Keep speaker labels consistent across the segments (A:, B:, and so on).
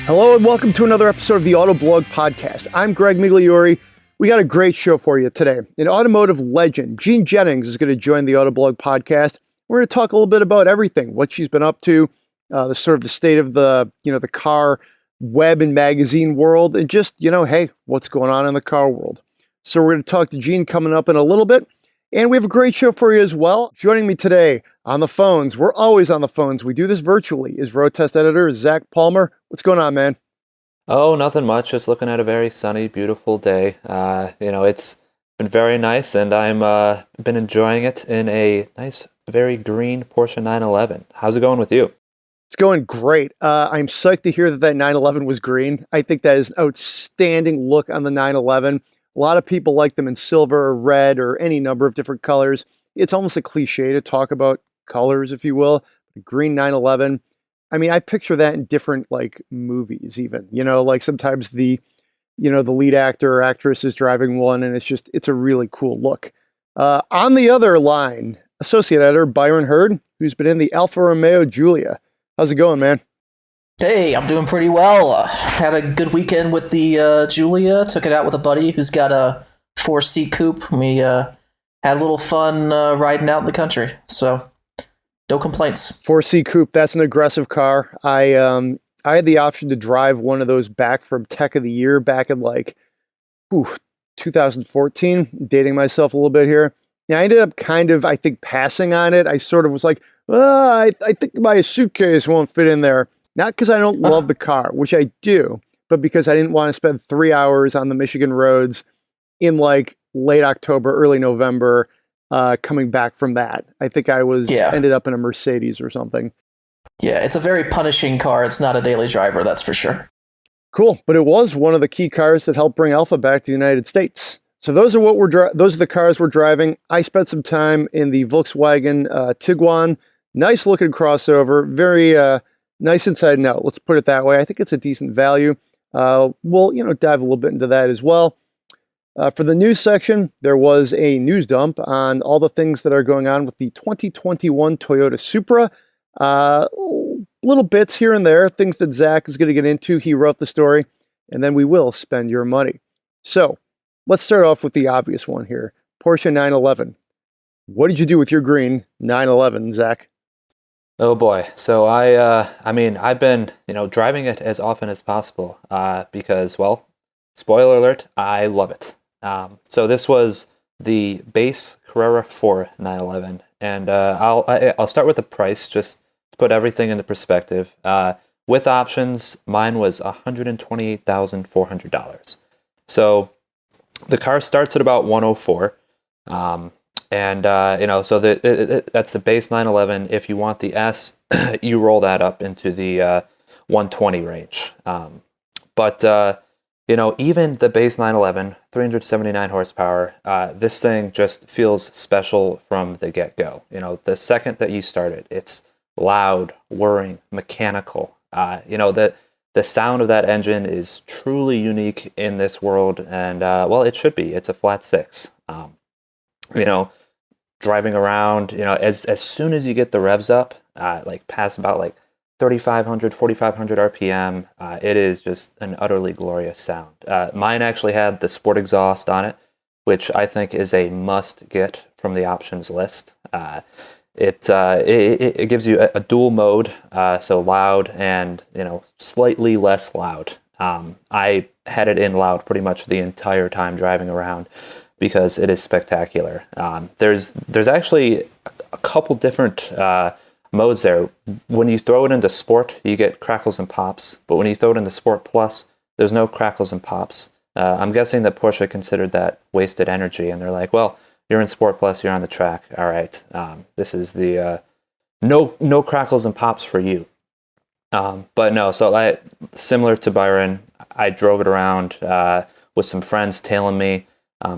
A: Hello and welcome to another episode of the Autoblog Podcast. I'm Greg Migliore. We got a great show for you today. An automotive legend, Jean Jennings, is going to join the Autoblog Podcast. We're going to talk a little bit about everything, what she's been up to, the sort of the state of the car web and magazine world, and just, hey, what's going on in the car world. So we're going to talk to Jean coming up in a little bit. And we have a great show for you as well. Joining me today on the phones, we're always on the phones. We do this virtually, is Road Test Editor Zach Palmer. What's going on, man?
B: Oh, nothing much. Just looking at a very sunny, beautiful day. It's been very nice, and I'm been enjoying it in a nice, very green Porsche 911. How's it going with you?
A: It's going great. I'm psyched to hear that 911 was green. I think that is an outstanding look on the 911. A lot of people like them in silver or red or any number of different colors. It's almost a cliche to talk about colors, if you will. Green 911. I mean, I picture that in different movies even, sometimes the lead actor or actress is driving one and it's a really cool look. On the other line, Associate Editor Byron Hurd, who's been in the Alfa Romeo Giulia. How's it going, man?
C: Hey, I'm doing pretty well. Had a good weekend with the Giulia. Took it out with a buddy who's got a 4-seat coupe. We had a little fun riding out in the country. So, no complaints.
A: 4-seat coupe, that's an aggressive car. I had the option to drive one of those back from Tech of the Year back in 2014. Dating myself a little bit here. Yeah, I ended up I think passing on it. I sort of was like, I think my suitcase won't fit in there. Not because I don't love the car, which I do, but because I didn't want to spend 3 hours on the Michigan roads in late October, early November, coming back from that. I think I ended up in a Mercedes or something.
C: Yeah, it's a very punishing car. It's not a daily driver, that's for sure.
A: Cool, but it was one of the key cars that helped bring Alfa back to the United States. So those are those are the cars we're driving. I spent some time in the Volkswagen Tiguan. Nice looking crossover, very nice inside and out. Let's put it that way. I think it's a decent value. We'll dive a little bit into that as well. For the news section, there was a news dump on all the things that are going on with the 2021 Toyota Supra. Little bits here and there, things that Zach is going to get into. He wrote the story, and then we will spend your money. So let's start off with the obvious one here. Porsche 911. What did you do with your green 911, Zach?
B: Oh boy. So I've been, driving it as often as possible because, well, spoiler alert, I love it. So this was the base Carrera 4 911, and I'll start with the price just to put everything into perspective. With options, mine was $128,400. So the car starts at about 104. So that's the base 911. If you want the S, you roll that up into the 120 range. Even the base 911, 379 horsepower, this thing just feels special from the get-go. The second that you start it, it's loud, whirring, mechanical. The sound of that engine is truly unique in this world, and it should be. It's a flat six. Driving around, as soon as you get the revs up, past about 3,500, 4,500 RPM, it is just an utterly glorious sound. Mine actually had the sport exhaust on it, which I think is a must get from the options list. It gives you a dual mode, so loud and slightly less loud. I had it in loud pretty much the entire time driving around, because it is spectacular. There's actually a couple different modes there. When you throw it into Sport, you get crackles and pops, but when you throw it into Sport Plus, there's no crackles and pops. I'm guessing that Porsche considered that wasted energy, and they're like, well, you're in Sport Plus, you're on the track. All right, this is the no crackles and pops for you. But no, so similar to Byron, I drove it around with some friends tailing me.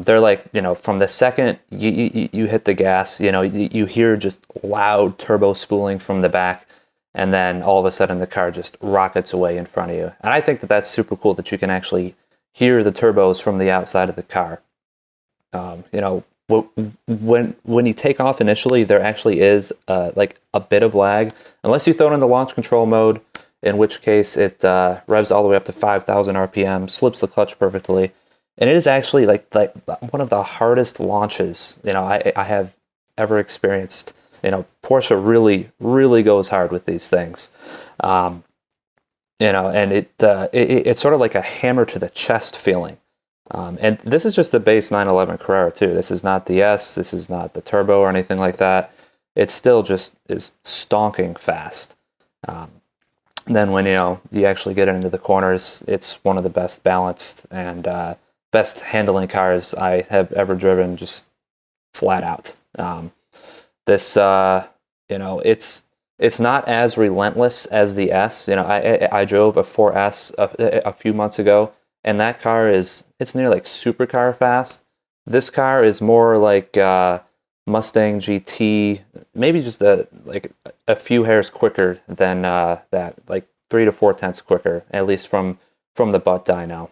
B: They're like, from the second you hit the gas, you hear just loud turbo spooling from the back, and then all of a sudden the car just rockets away in front of you. And I think that that's super cool that you can actually hear the turbos from the outside of the car. When you take off initially, there actually is like a bit of lag. Unless you throw it into launch control mode, in which case it revs all the way up to 5,000 RPM, slips the clutch perfectly, and it is actually like one of the hardest launches I have ever experienced. Porsche really goes hard with these things, and it's sort of like a hammer to the chest feeling. And this is just the base 911 Carrera too. This is not the S. This is not the turbo or anything like that. It still just is stonking fast. Then when you actually get into the corners, it's one of the best balanced and best handling cars I have ever driven, just flat out. This it's not as relentless as the S. I drove a 4S a few months ago, and that car it's near like supercar fast. This car is more like Mustang GT, maybe just a few hairs quicker than that, like 3 to 4 tenths quicker, at least from the butt dyno.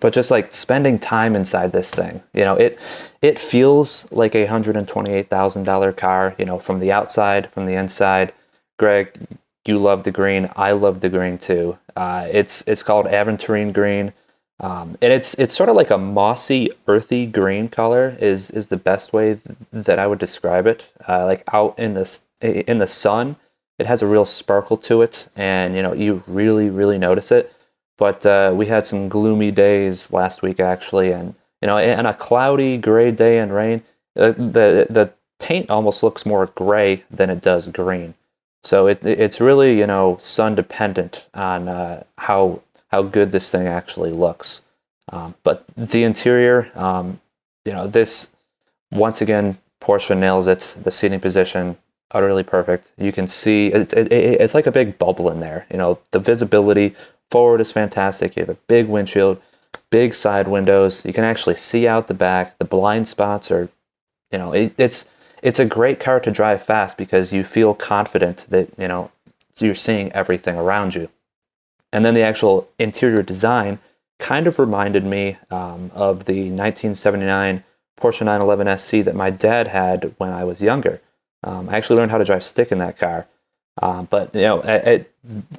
B: But just like spending time inside this thing, it feels like a $128,000 car, from the outside, from the inside. Greg, you love the green. I love the green too. It's called Aventurine green. And it's sort of like a mossy, earthy green color is the best way that I would describe it. Like out in the sun, it has a real sparkle to it, and you really notice it. But we had some gloomy days last week actually, and on a cloudy, gray day and rain, the paint almost looks more gray than it does green. So it's really sun dependent on how good this thing actually looks. But the interior, this, once again, Porsche nails it. The seating position, utterly perfect. You can see it's like a big bubble in there. The visibility forward is fantastic. You have a big windshield, big side windows. You can actually see out the back. The blind spots are, it's a great car to drive fast because you feel confident that, you're seeing everything around you. And then the actual interior design kind of reminded me of the 1979 Porsche 911 SC that my dad had when I was younger. I actually learned how to drive stick in that car. But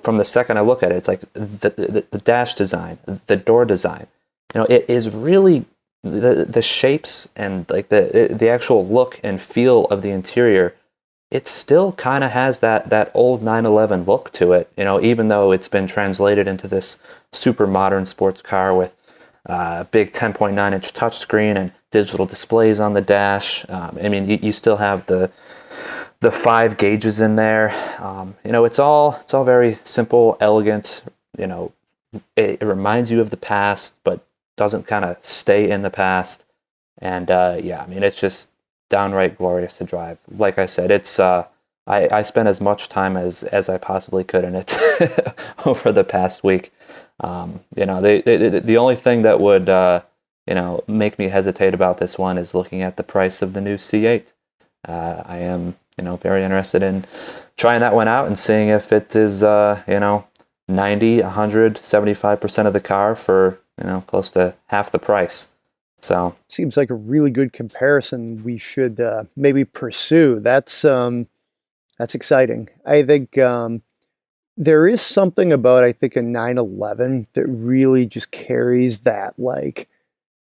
B: from the second I look at it, it's like the dash design, the door design. It is really the shapes and like the actual look and feel of the interior. It still kind of has that old 911 look to it, even though it's been translated into this super modern sports car with big 10.9-inch touchscreen and digital displays on the dash. You still have the 5 gauges in there. It's all very simple, elegant. It reminds you of the past, but doesn't kind of stay in the past. And it's just downright glorious to drive. Like I said, it's I spent as much time as I possibly could in it over the past week. The only thing that would make me hesitate about this one is looking at the price of the new C8. I am very interested in trying that one out and seeing if it is 90, 100, 75% of the car for close to half the price. So
A: seems like a really good comparison we should maybe pursue. That's exciting. I think there is something about, I think, a 911 that really just carries that,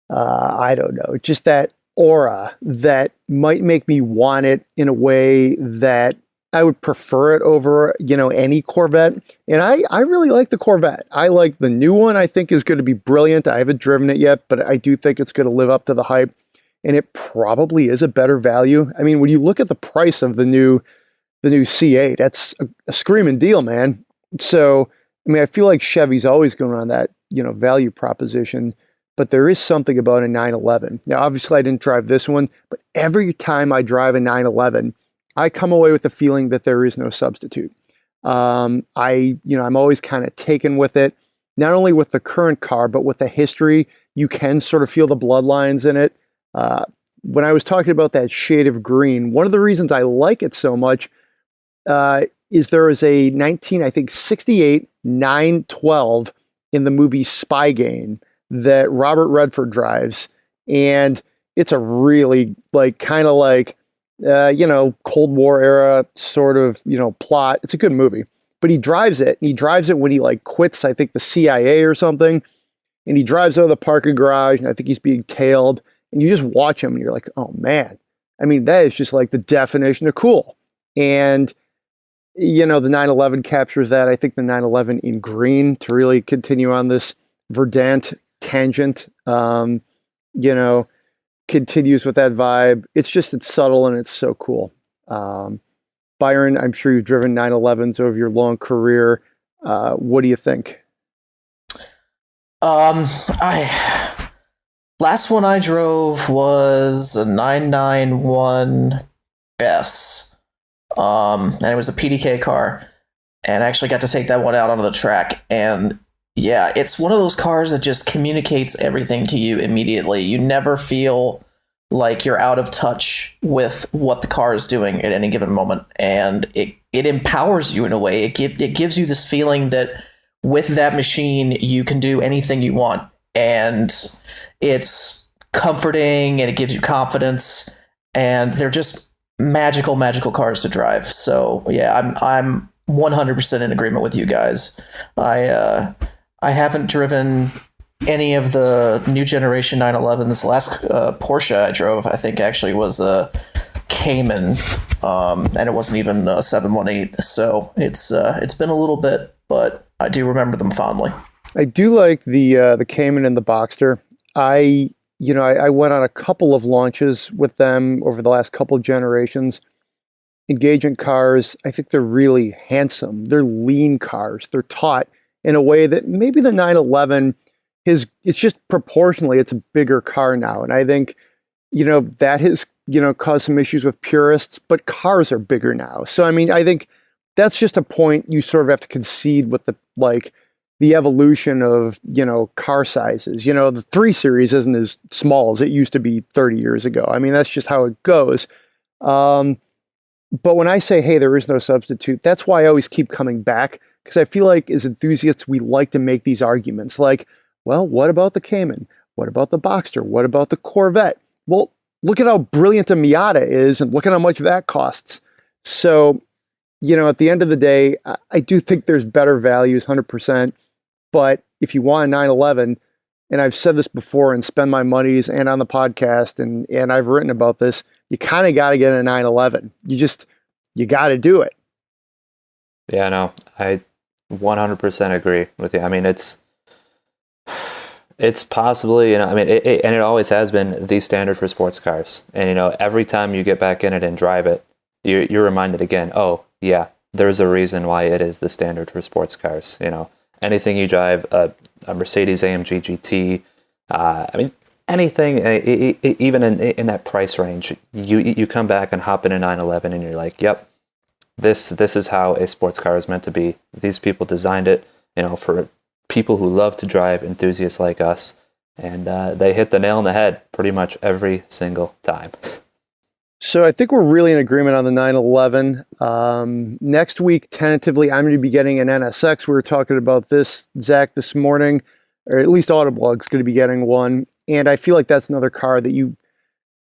A: I don't know, just that aura that might make me want it in a way that I would prefer it over, any Corvette. And I really like the Corvette. I like the new one. I think is going to be brilliant. I haven't driven it yet, but I do think it's going to live up to the hype. And it probably is a better value. When you look at the price of the new C8, that's a screaming deal, man. So, I feel like Chevy's always going on that, value proposition. But there is something about a 911. Now, obviously, I didn't drive this one, but every time I drive a 911, I come away with the feeling that there is no substitute. I'm always kind of taken with it, not only with the current car, but with the history. You can sort of feel the bloodlines in it. When I was talking about that shade of green, one of the reasons I like it so much is there is a 1968 912 in the movie Spy Game that Robert Redford drives, and it's a really Cold War era sort of plot. It's a good movie, but he drives it. He drives it when he like quits, I think the CIA or something. And he drives out of the parking garage, and I think he's being tailed. And you just watch him, and you're like, oh man. I mean, that is just like the definition of cool. And, you know, the 911 captures that. I think the 911 in green to really continue on this verdant tangent, you know, continues with that vibe. It's subtle and it's so cool. Byron, I'm sure you've driven 911s over your long career. What do you think?
C: Last one I drove was a 991S. And it was a PDK car. And I actually got to take that one out onto the track. And yeah, it's one of those cars that just communicates everything to you immediately. You never feel like you're out of touch with what the car is doing at any given moment. And it empowers you in a way. It gives you this feeling that with that machine, you can do anything you want. And it's comforting and it gives you confidence. And they're just magical cars to drive. So yeah, I'm 100% in agreement with you guys. I haven't driven any of the new generation 911s. The last Porsche I drove, I think, actually was a Cayman, and it wasn't even a 718. So it's been a little bit, but I do remember them fondly.
A: I do like the Cayman and the Boxster. I went on a couple of launches with them over the last couple of generations. Engagement cars, I think they're really handsome. They're lean cars. They're taut in a way that maybe the 911 it's just proportionally, it's a bigger car now. And I think, that has, caused some issues with purists, but cars are bigger now. So, I mean, I think that's just a point you sort of have to concede with the evolution of, car sizes. The 3 Series isn't as small as it used to be 30 years ago. I mean, that's just how it goes. But when I say, hey, there is no substitute, that's why I always keep coming back, because I feel like as enthusiasts, we like to make these arguments like, well, what about the Cayman? What about the Boxster? What about the Corvette? Well, look at how brilliant a Miata is and look at how much that costs. So, at the end of the day, I do think there's better values, 100%. But if you want a 911, and I've said this before and spend my monies and on the podcast and I've written about this, you kind of got to get a 911. You got to do it.
B: Yeah, no, I 100% agree with you. I mean, it's possibly, it always has been the standard for sports cars. And, every time you get back in it and drive it, you're reminded again, oh, yeah, there's a reason why it is the standard for sports cars. Anything you drive, a Mercedes AMG GT, anything, even in that price range, you come back and hop in a 911 and you're like, yep, this is how a sports car is meant to be. These people designed it, for people who love to drive, enthusiasts like us, and they hit the nail on the head pretty much every single time.
A: So I think we're really in agreement on the 911. Next week, tentatively, I'm going to be getting an NSX. We were talking about this, Zach, this morning, or at least Autoblog's going to be getting one. And I feel like that's another car that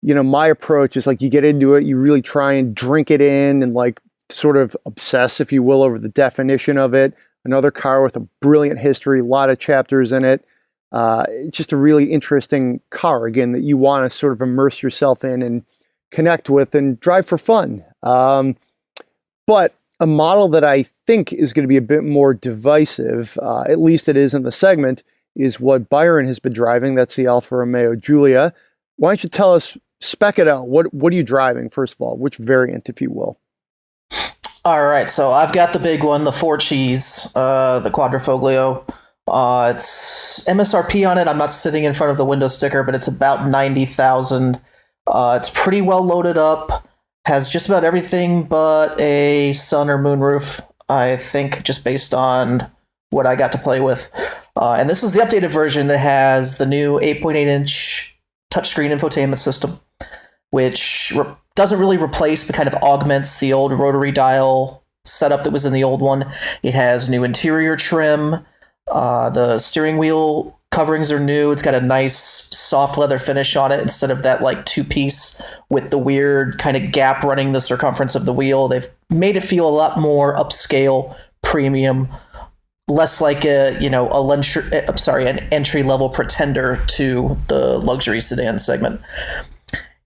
A: my approach is like you get into it, you really try and drink it in and like sort of obsess, if you will, over the definition of it. Another car with a brilliant history, a lot of chapters in it. It's just a really interesting car, again, that you want to sort of immerse yourself in and connect with and drive for fun. But a model that I think is going to be a bit more divisive, at least it is in the segment, is what Byron has been driving. That's the Alfa Romeo Giulia. Why don't you tell us, spec it out. What are you driving, first of all? Which variant, if you will?
C: All right, so I've got the big one, the 4 Cheese, the Quadrifoglio. It's MSRP on it. I'm not sitting in front of the window sticker, but it's about 90,000. It's pretty well loaded up. Has just about everything but a sun or moon roof, I think, just based on what I got to play with. And this is the updated version that has the new 8.8-inch touchscreen infotainment system, which doesn't really replace, but kind of augments the old rotary dial setup that was in the old one. It has new interior trim. The steering wheel coverings are new. It's got a nice soft leather finish on it instead of that like 2-piece with the weird kind of gap running the circumference of the wheel. They've made it feel a lot more upscale, premium, less like an entry level pretender to the luxury sedan segment.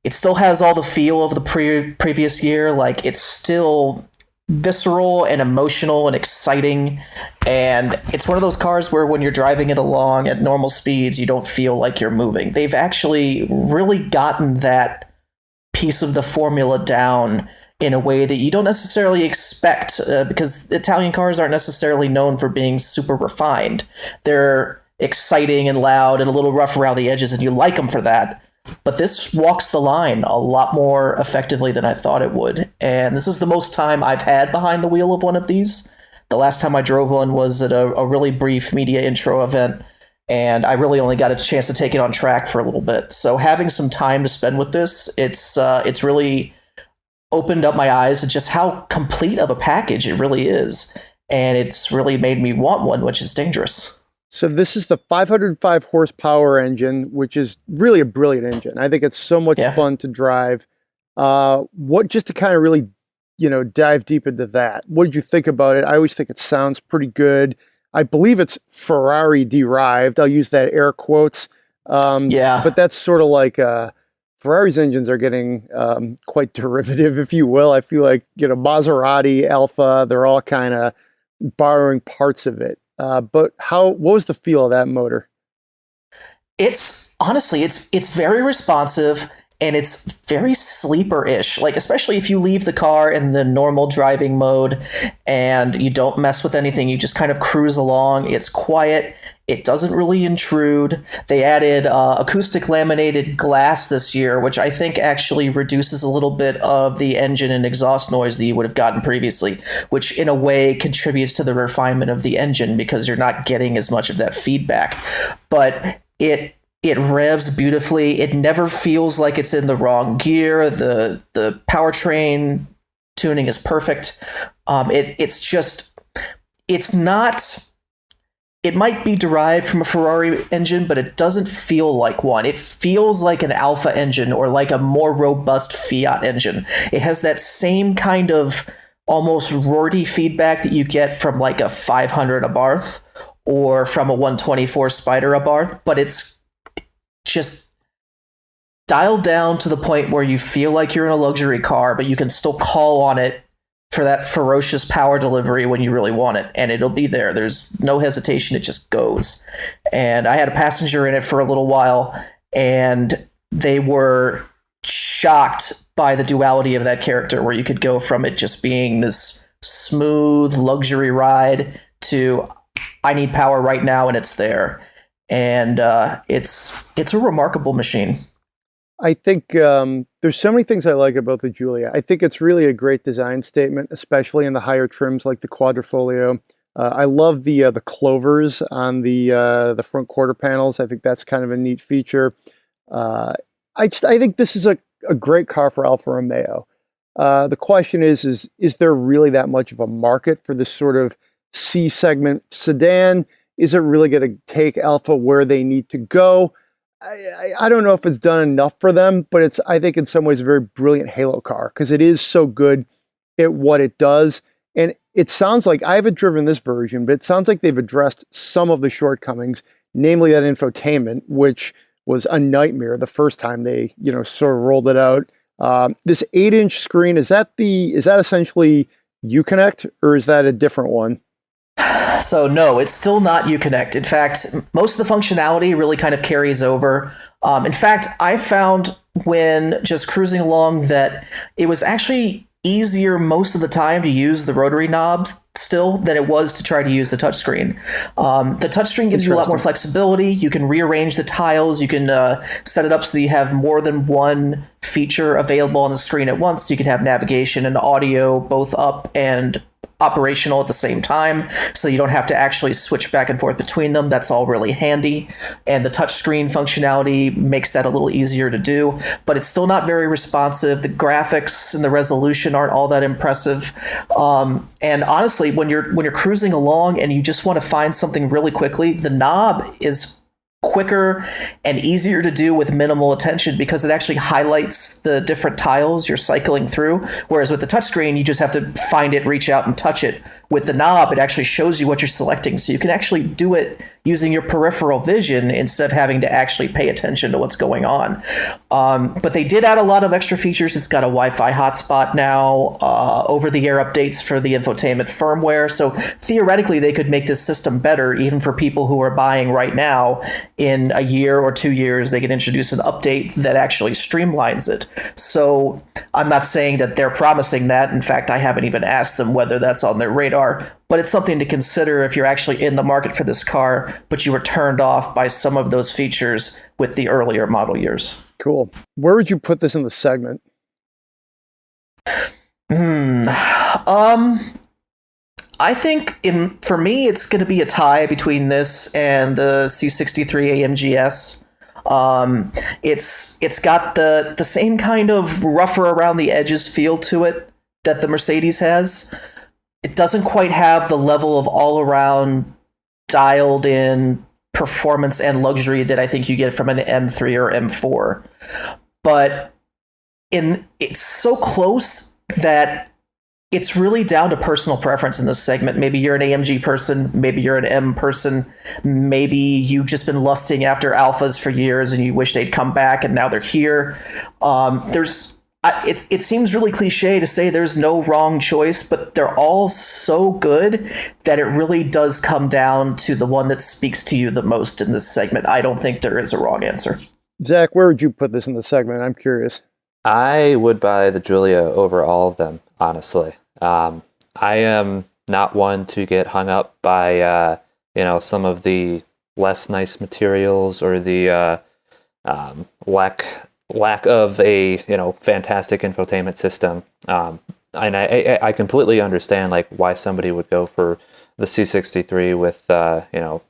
C: It still has all the feel of the previous year. Like, it's still visceral and emotional and exciting, and it's one of those cars where when you're driving it along at normal speeds, you don't feel like you're moving. They've actually really gotten that piece of the formula down in a way that you don't necessarily expect, because Italian cars aren't necessarily known for being super refined. They're exciting and loud and a little rough around the edges, and you like them for that. But this walks the line a lot more effectively than I thought it would. And this is the most time I've had behind the wheel of one of these. The last time I drove one was at a really brief media intro event, and I really only got a chance to take it on track for a little bit. So having some time to spend with this, it's really opened up my eyes to just how complete of a package it really is. And it's really made me want one, which is dangerous.
A: So this is the 505 horsepower engine, which is really a brilliant engine. I think it's so much fun to drive. Just to kind of really, dive deep into that. What did you think about it? I always think it sounds pretty good. I believe it's Ferrari derived. I'll use that air quotes. But that's sort of like Ferrari's engines are getting quite derivative, if you will. I feel like, Maserati, Alfa, they're all kind of borrowing parts of it. But what was the feel of that motor?
C: It's very responsive, and it's very sleeper-ish. Like, especially if you leave the car in the normal driving mode and you don't mess with anything, you just kind of cruise along. It's quiet. It doesn't really intrude. They added acoustic laminated glass this year, which I think actually reduces a little bit of the engine and exhaust noise that you would have gotten previously, which in a way contributes to the refinement of the engine because you're not getting as much of that feedback. But it revs beautifully. It never feels like it's in the wrong gear. The powertrain tuning is perfect. It might be derived from a Ferrari engine, but it doesn't feel like one. It feels like an Alfa engine or like a more robust Fiat engine. It has that same kind of almost roarty feedback that you get from like a 500 Abarth or from a 124 Spider Abarth, but it's just dialed down to the point where you feel like you're in a luxury car, but you can still call on it for that ferocious power delivery when you really want it, and it'll be there. There's no hesitation. It just goes. And I had a passenger in it for a little while, and they were shocked by the duality of that character, where you could go from it just being this smooth luxury ride to I need power right now, and it's there. And it's a remarkable machine.
A: I think there's so many things I like about the Giulia. I think it's really a great design statement, especially in the higher trims like the Quadrifoglio. I love the clovers on the front quarter panels. I think that's kind of a neat feature. I think this is a great car for Alfa Romeo. The question is there really that much of a market for this sort of C segment sedan? Is it really going to take Alfa where they need to go? I don't know if it's done enough for them, but it's, I think in some ways, a very brilliant halo car because it is so good at what it does. And it sounds like, I haven't driven this version, but it sounds like they've addressed some of the shortcomings, namely that infotainment, which was a nightmare the first time they, sort of rolled it out. This 8-inch screen, is that essentially Uconnect, or is that a different one?
C: So no, it's still not Uconnect. In fact, most of the functionality really kind of carries over. In fact, I found when just cruising along that it was actually easier most of the time to use the rotary knobs still than it was to try to use the touchscreen. The touchscreen gives you a lot more flexibility. You can rearrange the tiles. You can set it up so that you have more than one feature available on the screen at once. So you can have navigation and audio both up and operational at the same time, so you don't have to actually switch back and forth between them. That's all really handy, and the touchscreen functionality makes that a little easier to do, but it's still not very responsive. The graphics and the resolution aren't all that impressive, and honestly, when you're cruising along and you just want to find something really quickly, the knob is quicker and easier to do with minimal attention because it actually highlights the different tiles you're cycling through. Whereas with the touchscreen, you just have to find it, reach out, and touch it. With the knob, it actually shows you what you're selecting. So you can actually do it using your peripheral vision instead of having to actually pay attention to what's going on. But they did add a lot of extra features. It's got a Wi-Fi hotspot now, over-the-air updates for the infotainment firmware. So theoretically, they could make this system better even for people who are buying right now. In a year or 2 years, they can introduce an update that actually streamlines it. So I'm not saying that they're promising that. In fact, I haven't even asked them whether that's on their radar. But it's something to consider if you're actually in the market for this car, but you were turned off by some of those features with the earlier model years.
A: Cool. Where would you put this in the segment?
C: I think for me, it's going to be a tie between this and the C63 AMG-S. It's got the same kind of rougher around the edges feel to it that the Mercedes has. It doesn't quite have the level of all-around dialed in performance and luxury that I think you get from an M3 or M4. But it's so close that it's really down to personal preference in this segment. Maybe you're an AMG person, maybe you're an M person, maybe you've just been lusting after Alphas for years and you wish they'd come back and now they're here. It seems really cliche to say there's no wrong choice, but they're all so good that it really does come down to the one that speaks to you the most in this segment. I don't think there is a wrong answer.
A: Zach, where would you put this in the segment? I'm curious.
B: I would buy the Giulia over all of them, honestly. I am not one to get hung up by some of the less nice materials or the lack of a fantastic infotainment system. And I completely understand like why somebody would go for the C63 with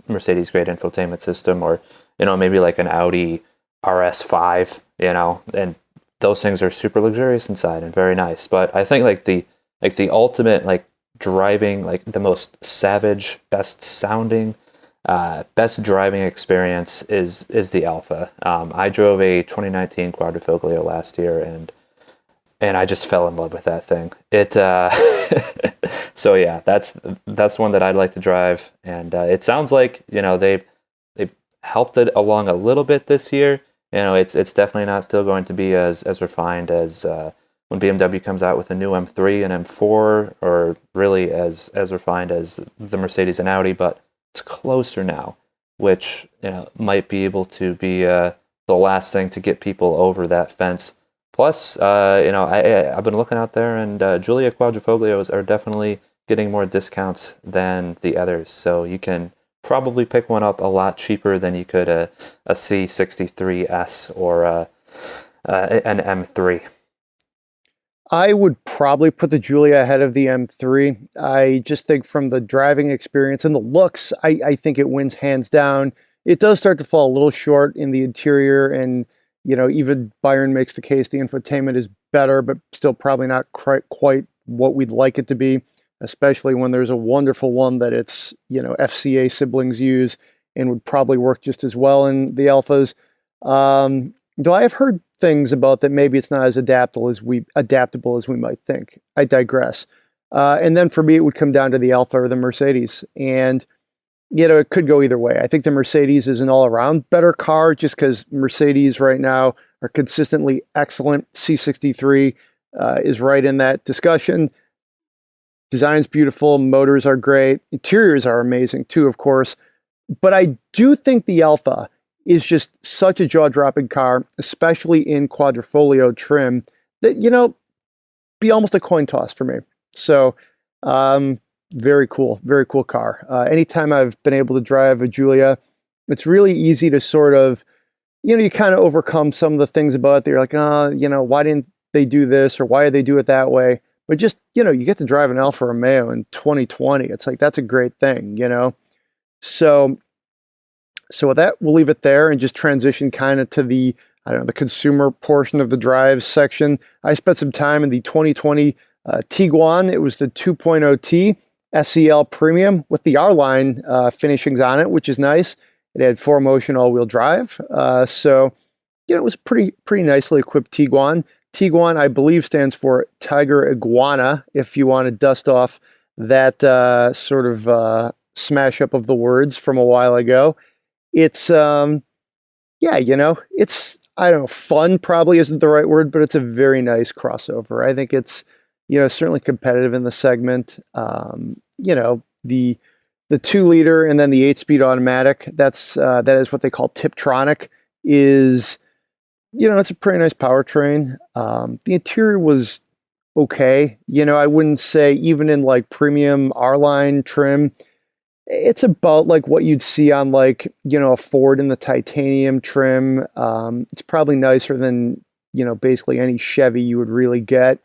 B: Mercedes grade infotainment system, or maybe like an Audi RS5, and those things are super luxurious inside and very nice. But I think the ultimate like driving, like the most savage, best sounding, best driving experience is the Alfa. I drove a 2019 Quadrifoglio last year, and I just fell in love with that thing. So yeah, that's one that I'd like to drive, and it sounds like they've helped it along a little bit this year. It's definitely not still going to be as refined as when BMW comes out with a new M3 and M4, or really as refined as the Mercedes and Audi, but it's closer now, which might be able to be the last thing to get people over that fence. Plus, I've been looking out there, and Giulia Quadrifoglios are definitely getting more discounts than the others, so you can probably pick one up a lot cheaper than you could a C63S or an M3.
A: I would probably put the Giulia ahead of the M3. I just think from the driving experience and the looks, I think it wins hands down. It does start to fall a little short in the interior, and even Byron makes the case the infotainment is better, but still probably not quite what we'd like it to be, especially when there's a wonderful one that its FCA siblings use and would probably work just as well in the Alphas. Though I have heard things about that maybe it's not as adaptable as we might think. I digress. And then for me, it would come down to the Alfa or the Mercedes. And, it could go either way. I think the Mercedes is an all-around better car just because Mercedes right now are consistently excellent. C63 is right in that discussion. Design's beautiful. Motors are great. Interiors are amazing too, of course. But I do think the Alfa is just such a jaw-dropping car, especially in Quadrifoglio trim, that, be almost a coin toss for me. So, very cool car. Anytime I've been able to drive a Giulia, it's really easy to sort of, you kind of overcome some of the things about it that you're like, why didn't they do this, or why did they do it that way? But just, you get to drive an Alfa Romeo in 2020. It's like, that's a great thing, So with that, we'll leave it there and just transition kind of to the consumer portion of the drive section. I spent some time in the 2020 Tiguan. It was the 2.0T SEL Premium with the R-Line finishings on it, which is nice. It had 4Motion all-wheel drive. So, it was pretty nicely equipped Tiguan. Tiguan, I believe, stands for Tiger Iguana, if you want to dust off that sort of smash up of the words from a while ago. It's, it's, I don't know, fun probably isn't the right word, but it's a very nice crossover. I think it's, certainly competitive in the segment. The 2-liter and then the 8-speed automatic, that is what they call Tiptronic, is, it's a pretty nice powertrain. The interior was okay. I wouldn't say even in like premium R-line trim, it's about like what you'd see on like, a Ford in the titanium trim. It's probably nicer than, basically any Chevy you would really get.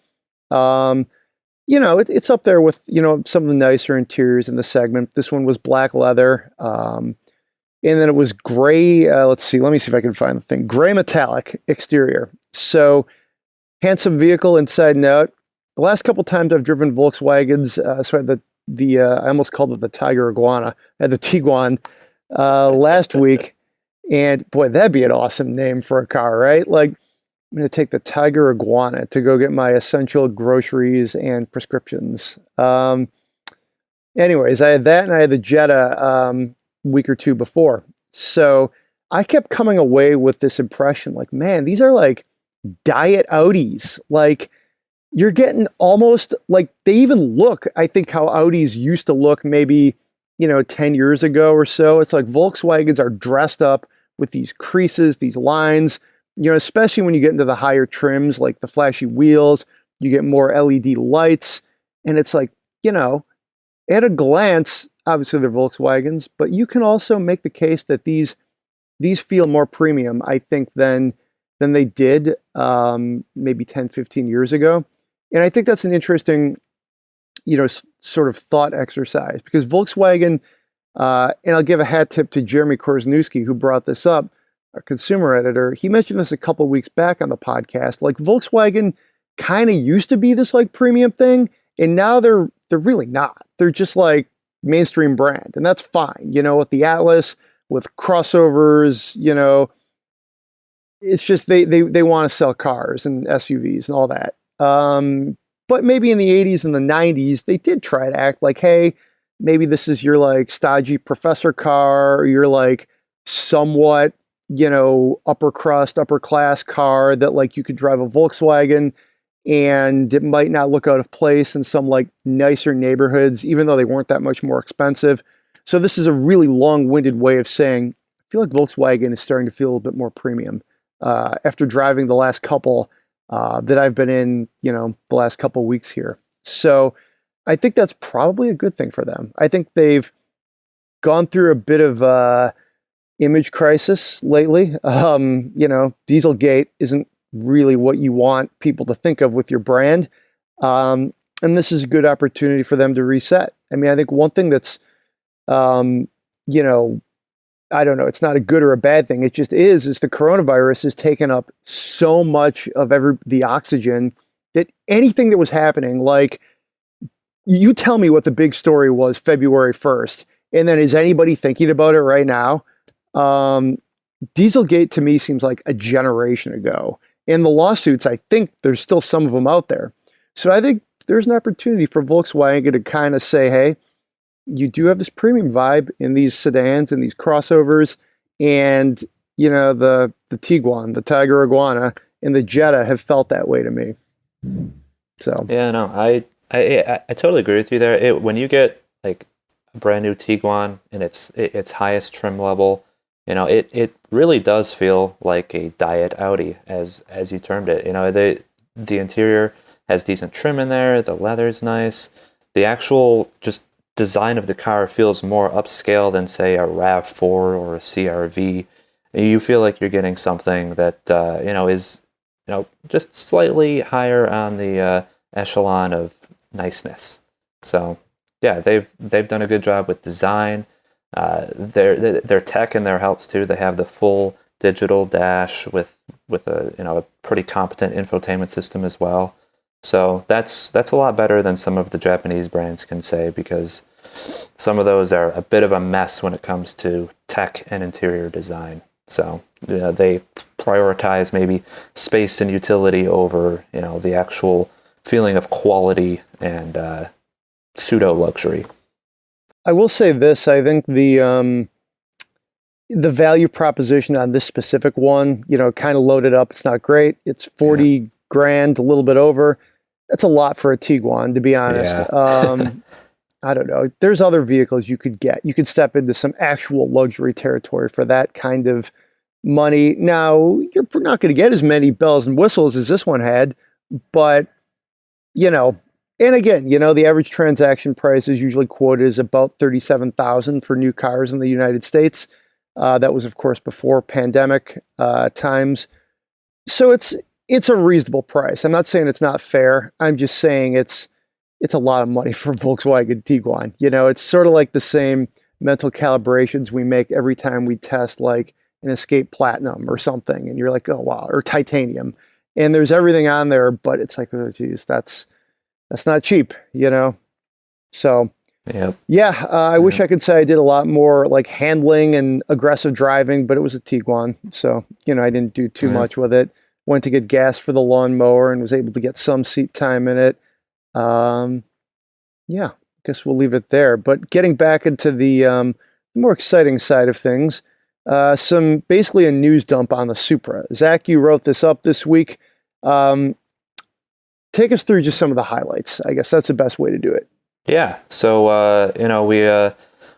A: It's up there with, some of the nicer interiors in the segment. This one was black leather. And then it was gray. Let me see if I can find the thing. Gray metallic exterior. So handsome vehicle inside and out. The last couple times I've driven Volkswagens, so I had I almost called it the Tiger Iguana. I had the Tiguan last week, and boy, that'd be an awesome name for a car, right? Like, I'm going to take the Tiger Iguana to go get my essential groceries and prescriptions. Anyways, I had that, and I had the Jetta week or two before. So I kept coming away with this impression, like, man, these are like diet Audis. Like, you're getting almost like they even look, I think, how Audis used to look maybe, 10 years ago or so. It's like Volkswagens are dressed up with these creases, these lines, especially when you get into the higher trims, like the flashy wheels, you get more LED lights. And it's like, at a glance, obviously they're Volkswagens, but you can also make the case that these feel more premium, I think, than they did maybe 10, 15 years ago. And I think that's an interesting, sort of thought exercise, because Volkswagen, and I'll give a hat tip to Jeremy Korzeniowski, who brought this up, our consumer editor. He mentioned this a couple of weeks back on the podcast. Like, Volkswagen kind of used to be this like premium thing, and now they're really not. They're just like mainstream brand, and that's fine. With the Atlas, with crossovers, it's just they want to sell cars and SUVs and all that. But maybe in the 80s and the 90s, they did try to act like, hey, maybe this is your like stodgy professor car, or your like somewhat, upper crust, upper class car that like you could drive a Volkswagen and it might not look out of place in some like nicer neighborhoods, even though they weren't that much more expensive. So this is a really long-winded way of saying, I feel like Volkswagen is starting to feel a little bit more premium after driving the last couple that I've been in, the last couple weeks here. So I think that's probably a good thing for them. I think they've gone through a bit of image crisis lately. Dieselgate isn't really what you want people to think of with your brand. And this is a good opportunity for them to reset. I mean, I think one thing that's, I don't know, it's not a good or a bad thing. It just is the coronavirus has taken up so much of the oxygen that anything that was happening, like, you tell me what the big story was February 1st, and then is anybody thinking about it right now? Dieselgate to me seems like a generation ago. And the lawsuits, I think there's still some of them out there. So I think there's an opportunity for Volkswagen to kind of say, hey, you do have this premium vibe in these sedans and these crossovers, and the Tiguan, the Tiger Iguana, and the Jetta have felt that way to me. So
B: yeah, no, I totally agree with you there. When you get like a brand new Tiguan and its highest trim level, it really does feel like a diet Audi, as you termed it. The interior has decent trim in there. The leather's nice. The actual just design of the car feels more upscale than, say, a RAV4 or a CR-V. You feel like you're getting something that is just slightly higher on the echelon of niceness. So yeah, they've done a good job with design. Their tech in there helps too. They have the full digital dash with a pretty competent infotainment system as well. So that's a lot better than some of the Japanese brands can say, because some of those are a bit of a mess when it comes to tech and interior design. So they prioritize maybe space and utility over, the actual feeling of quality and pseudo luxury.
A: I will say this: I think the value proposition on this specific one, kind of loaded up. It's not great. It's 40 grand, a little bit over. That's a lot for a Tiguan, to be honest.
B: Yeah.
A: I don't know. There's other vehicles you could get. You could step into some actual luxury territory for that kind of money. Now, you're not going to get as many bells and whistles as this one had, but, and again, the average transaction price is usually quoted as about $37,000 for new cars in the United States. That was, of course, before pandemic times. So it's a reasonable price. I'm not saying it's not fair. I'm just saying it's a lot of money for Volkswagen Tiguan. It's sort of like the same mental calibrations we make every time we test like an Escape Platinum or something. And you're like, oh, wow, or Titanium. And there's everything on there, but it's like, oh, geez, that's not cheap, So,
B: yeah,
A: I wish I could say I did a lot more like handling and aggressive driving, but it was a Tiguan. So, I didn't do too much with it. Went to get gas for the lawnmower and was able to get some seat time in it. I guess we'll leave it there. But getting back into the more exciting side of things, basically a news dump on the Supra. Zach, you wrote this up this week. Take us through just some of the highlights. I guess that's the best way to do it.
B: Yeah. So,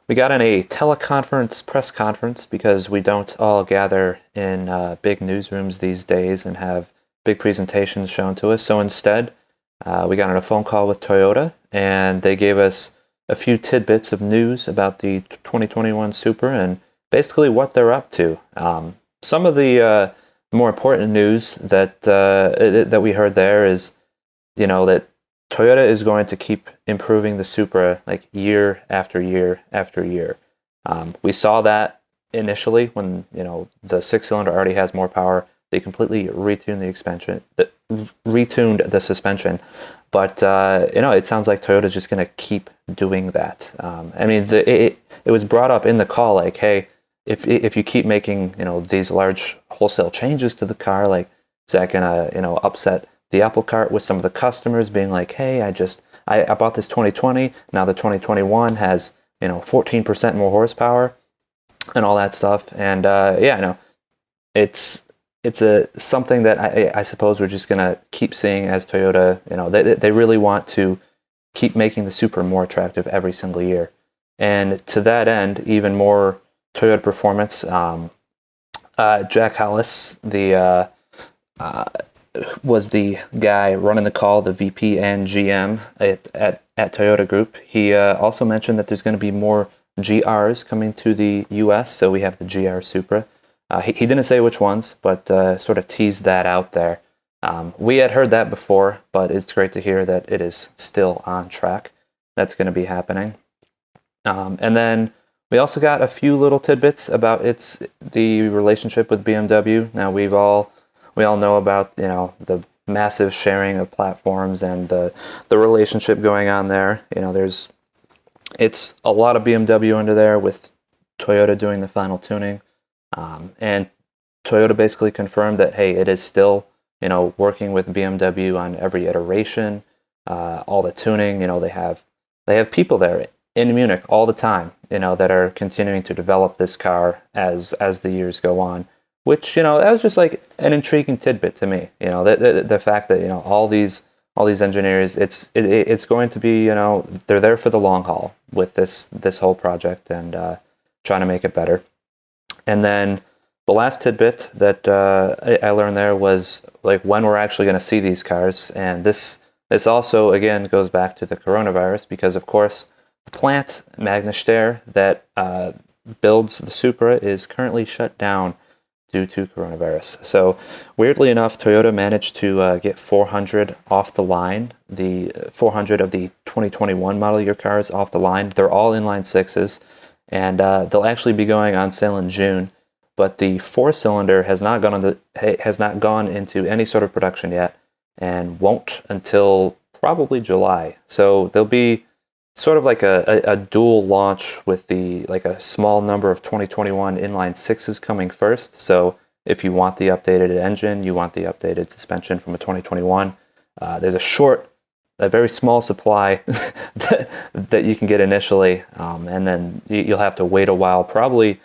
B: we got in a teleconference press conference because we don't all gather in big newsrooms these days and have big presentations shown to us. So instead, we got on a phone call with Toyota, and they gave us a few tidbits of news about the 2021 Supra and basically what they're up to. Some of the more important news that we heard there is, that Toyota is going to keep improving the Supra like year after year after year. We saw that initially when the 6-cylinder already has more power. They completely retuned the suspension, but it sounds like Toyota's just going to keep doing that. It was brought up in the call like, hey, if you keep making these large wholesale changes to the car, like is that gonna upset the apple cart with some of the customers being like, hey, I bought this 2020, now the 2021 has 14% more horsepower and all that stuff. And it's something that I suppose we're just gonna keep seeing as Toyota. They really want to keep making the Supra more attractive every single year. And to that end, even more Toyota performance. Jack Hollis, was the guy running the call, the VP and GM at Toyota Group. He also mentioned that there's going to be more GRs coming to the US. So we have the GR Supra. He didn't say which ones, but sort of teased that out there. We had heard that before, but it's great to hear that it is still on track. That's going to be happening. And then we also got a few little tidbits about the relationship with BMW. Now we all know about the massive sharing of platforms and the relationship going on there. It's a lot of BMW under there with Toyota doing the final tuning, and Toyota basically confirmed that hey, it is still working with BMW on every iteration, all the tuning. They have people there in Munich all the time, that are continuing to develop this car as the years go on. Which that was just like an intriguing tidbit to me. The fact that all these engineers, it's going to be they're there for the long haul with this whole project and trying to make it better. And then the last tidbit that I learned there was like when we're actually going to see these cars, and this also again goes back to the coronavirus because of course the plant Magna that builds the Supra is currently shut down due to coronavirus. So weirdly enough, Toyota managed to get 400 off the line, the 400 of the 2021 model year cars off the line. They're all inline sixes, and they'll actually be going on sale in June. But the 4-cylinder has not gone into any sort of production yet, and won't until probably July. So there'll be sort of like a dual launch with the like a small number of 2021 inline sixes coming first. So if you want the updated engine, you want the updated suspension from a 2021, there's a very small supply that you can get initially, and then you'll have to wait a while, probably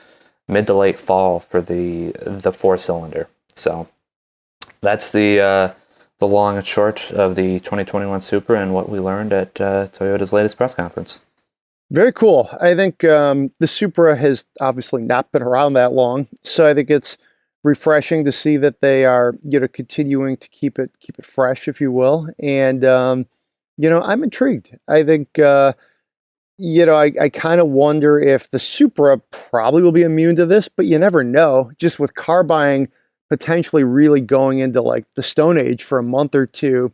B: mid to late fall for the 4-cylinder. So that's the long and short of the 2021 Supra and what we learned at Toyota's latest press conference.
A: Very cool. I think the Supra has obviously not been around that long, so I think it's refreshing to see that they are, continuing to keep it fresh, if you will. And I'm intrigued. I think I kind of wonder if the Supra probably will be immune to this, but you never know. Just with car buying potentially really going into like the Stone Age for a month or two,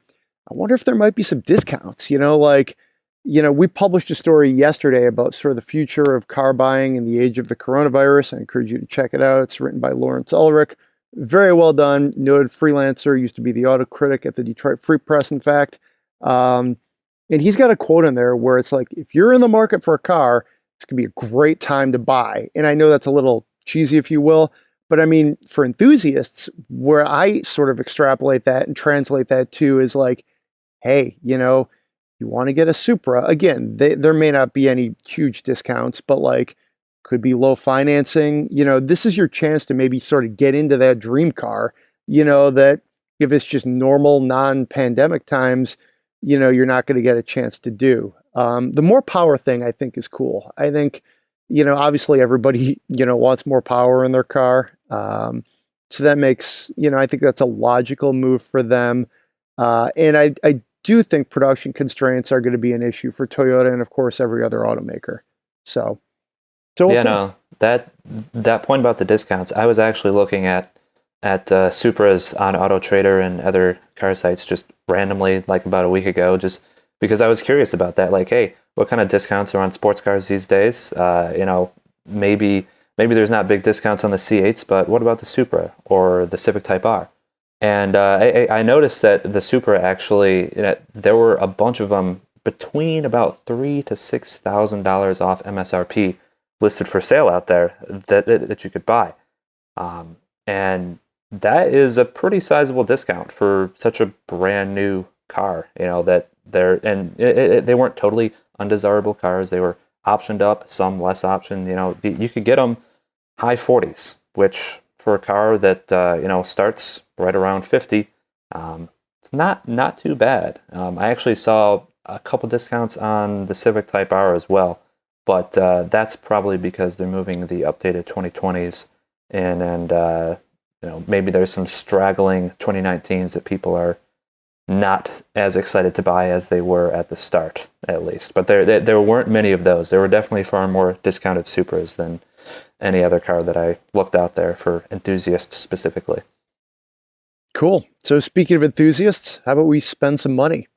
A: I wonder if there might be some discounts. We published a story yesterday about sort of the future of car buying in the age of the coronavirus. I encourage you to check it out. It's written by Lawrence Ulrich. Very well done. Noted freelancer, used to be the auto critic at the Detroit Free Press, in fact. And he's got a quote in there where it's like, if you're in the market for a car, it's going to be a great time to buy. And I know that's a little cheesy, if you will, but I mean, for enthusiasts, where I sort of extrapolate that and translate that to is like, hey, you want to get a Supra. Again, there may not be any huge discounts, but like could be low financing. This is your chance to maybe sort of get into that dream car, that if it's just normal non-pandemic times, you're not going to get a chance to do. The more power thing I think is cool. I think, obviously everybody, wants more power in their car. So that makes, I think that's a logical move for them. And I do think production constraints are going to be an issue for Toyota and of course every other automaker. So we'll see.
B: No, that point about the discounts, I was actually looking at Supras on Auto Trader and other car sites just randomly, like about a week ago, just because I was curious about that. Like, hey, what kind of discounts are on sports cars these days? Maybe there's not big discounts on the C8s, but what about the Supra or the Civic Type R? And I noticed that the Supra actually, there were a bunch of them between about $3,000 to $6,000 off MSRP listed for sale out there that you could buy. And that is a pretty sizable discount for such a brand new car, that they weren't totally undesirable cars. They were optioned up, some less optioned. You could get them high 40s, which for a car that starts right around 50, it's not too bad. I actually saw a couple discounts on the Civic Type R as well, but that's probably because they're moving the updated 2020s in, and maybe there's some straggling 2019s that people are not as excited to buy as they were at the start, at least. But there weren't many of those. There were definitely far more discounted Supras than any other car that I looked out there for enthusiasts specifically.
A: Cool. So speaking of enthusiasts, how about we spend some money?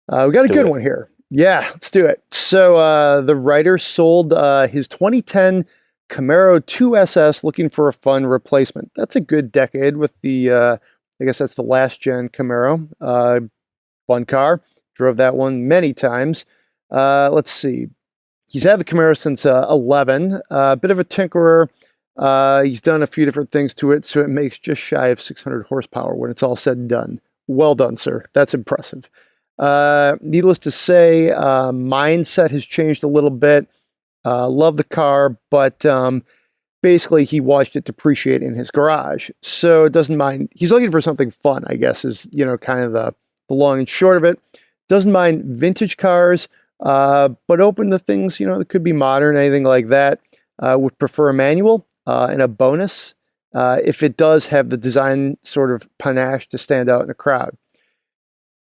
A: We got a good one here. Yeah, let's do it. So the writer sold his 2010 Camaro 2SS looking for a fun replacement. That's a good decade with the, I guess that's the last gen Camaro. Fun car. Drove that one many times. Let's see. He's had the Camaro since 11. Bit of a tinkerer. He's done a few different things to it, so it makes just shy of 600 horsepower when it's all said and done. Well done, sir. That's impressive. Needless to say, mindset has changed a little bit. Love the car, but basically he watched it depreciate in his garage. So doesn't mind. He's looking for something fun, I guess, is, kind of the long and short of it. Doesn't mind vintage cars, but open to things, that could be modern, anything like that. Would prefer a manual, and a bonus, if it does have the design sort of panache to stand out in a crowd.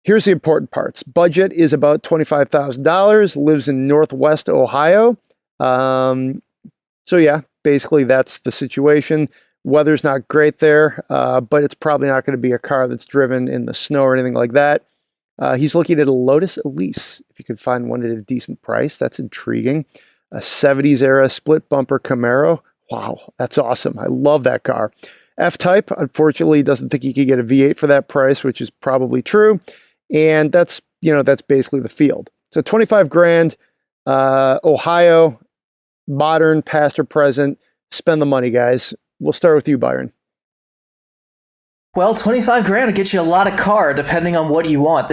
A: Here's the important parts. Budget is about $25,000, lives in Northwest Ohio. So yeah, basically that's the situation. Weather's not great there, but it's probably not going to be a car that's driven in the snow or anything like that. He's looking at a Lotus Elise, if you could find one at a decent price. That's intriguing. A 70s era split bumper Camaro. Wow, that's awesome. I love that car. F-Type, unfortunately, doesn't think he could get a V8 for that price, which is probably true. And that's basically the field. So 25 grand, Ohio, modern, past or present. Spend the money, guys. We'll start with you, Byron.
C: Well, 25 grand will get you a lot of car, depending on what you want.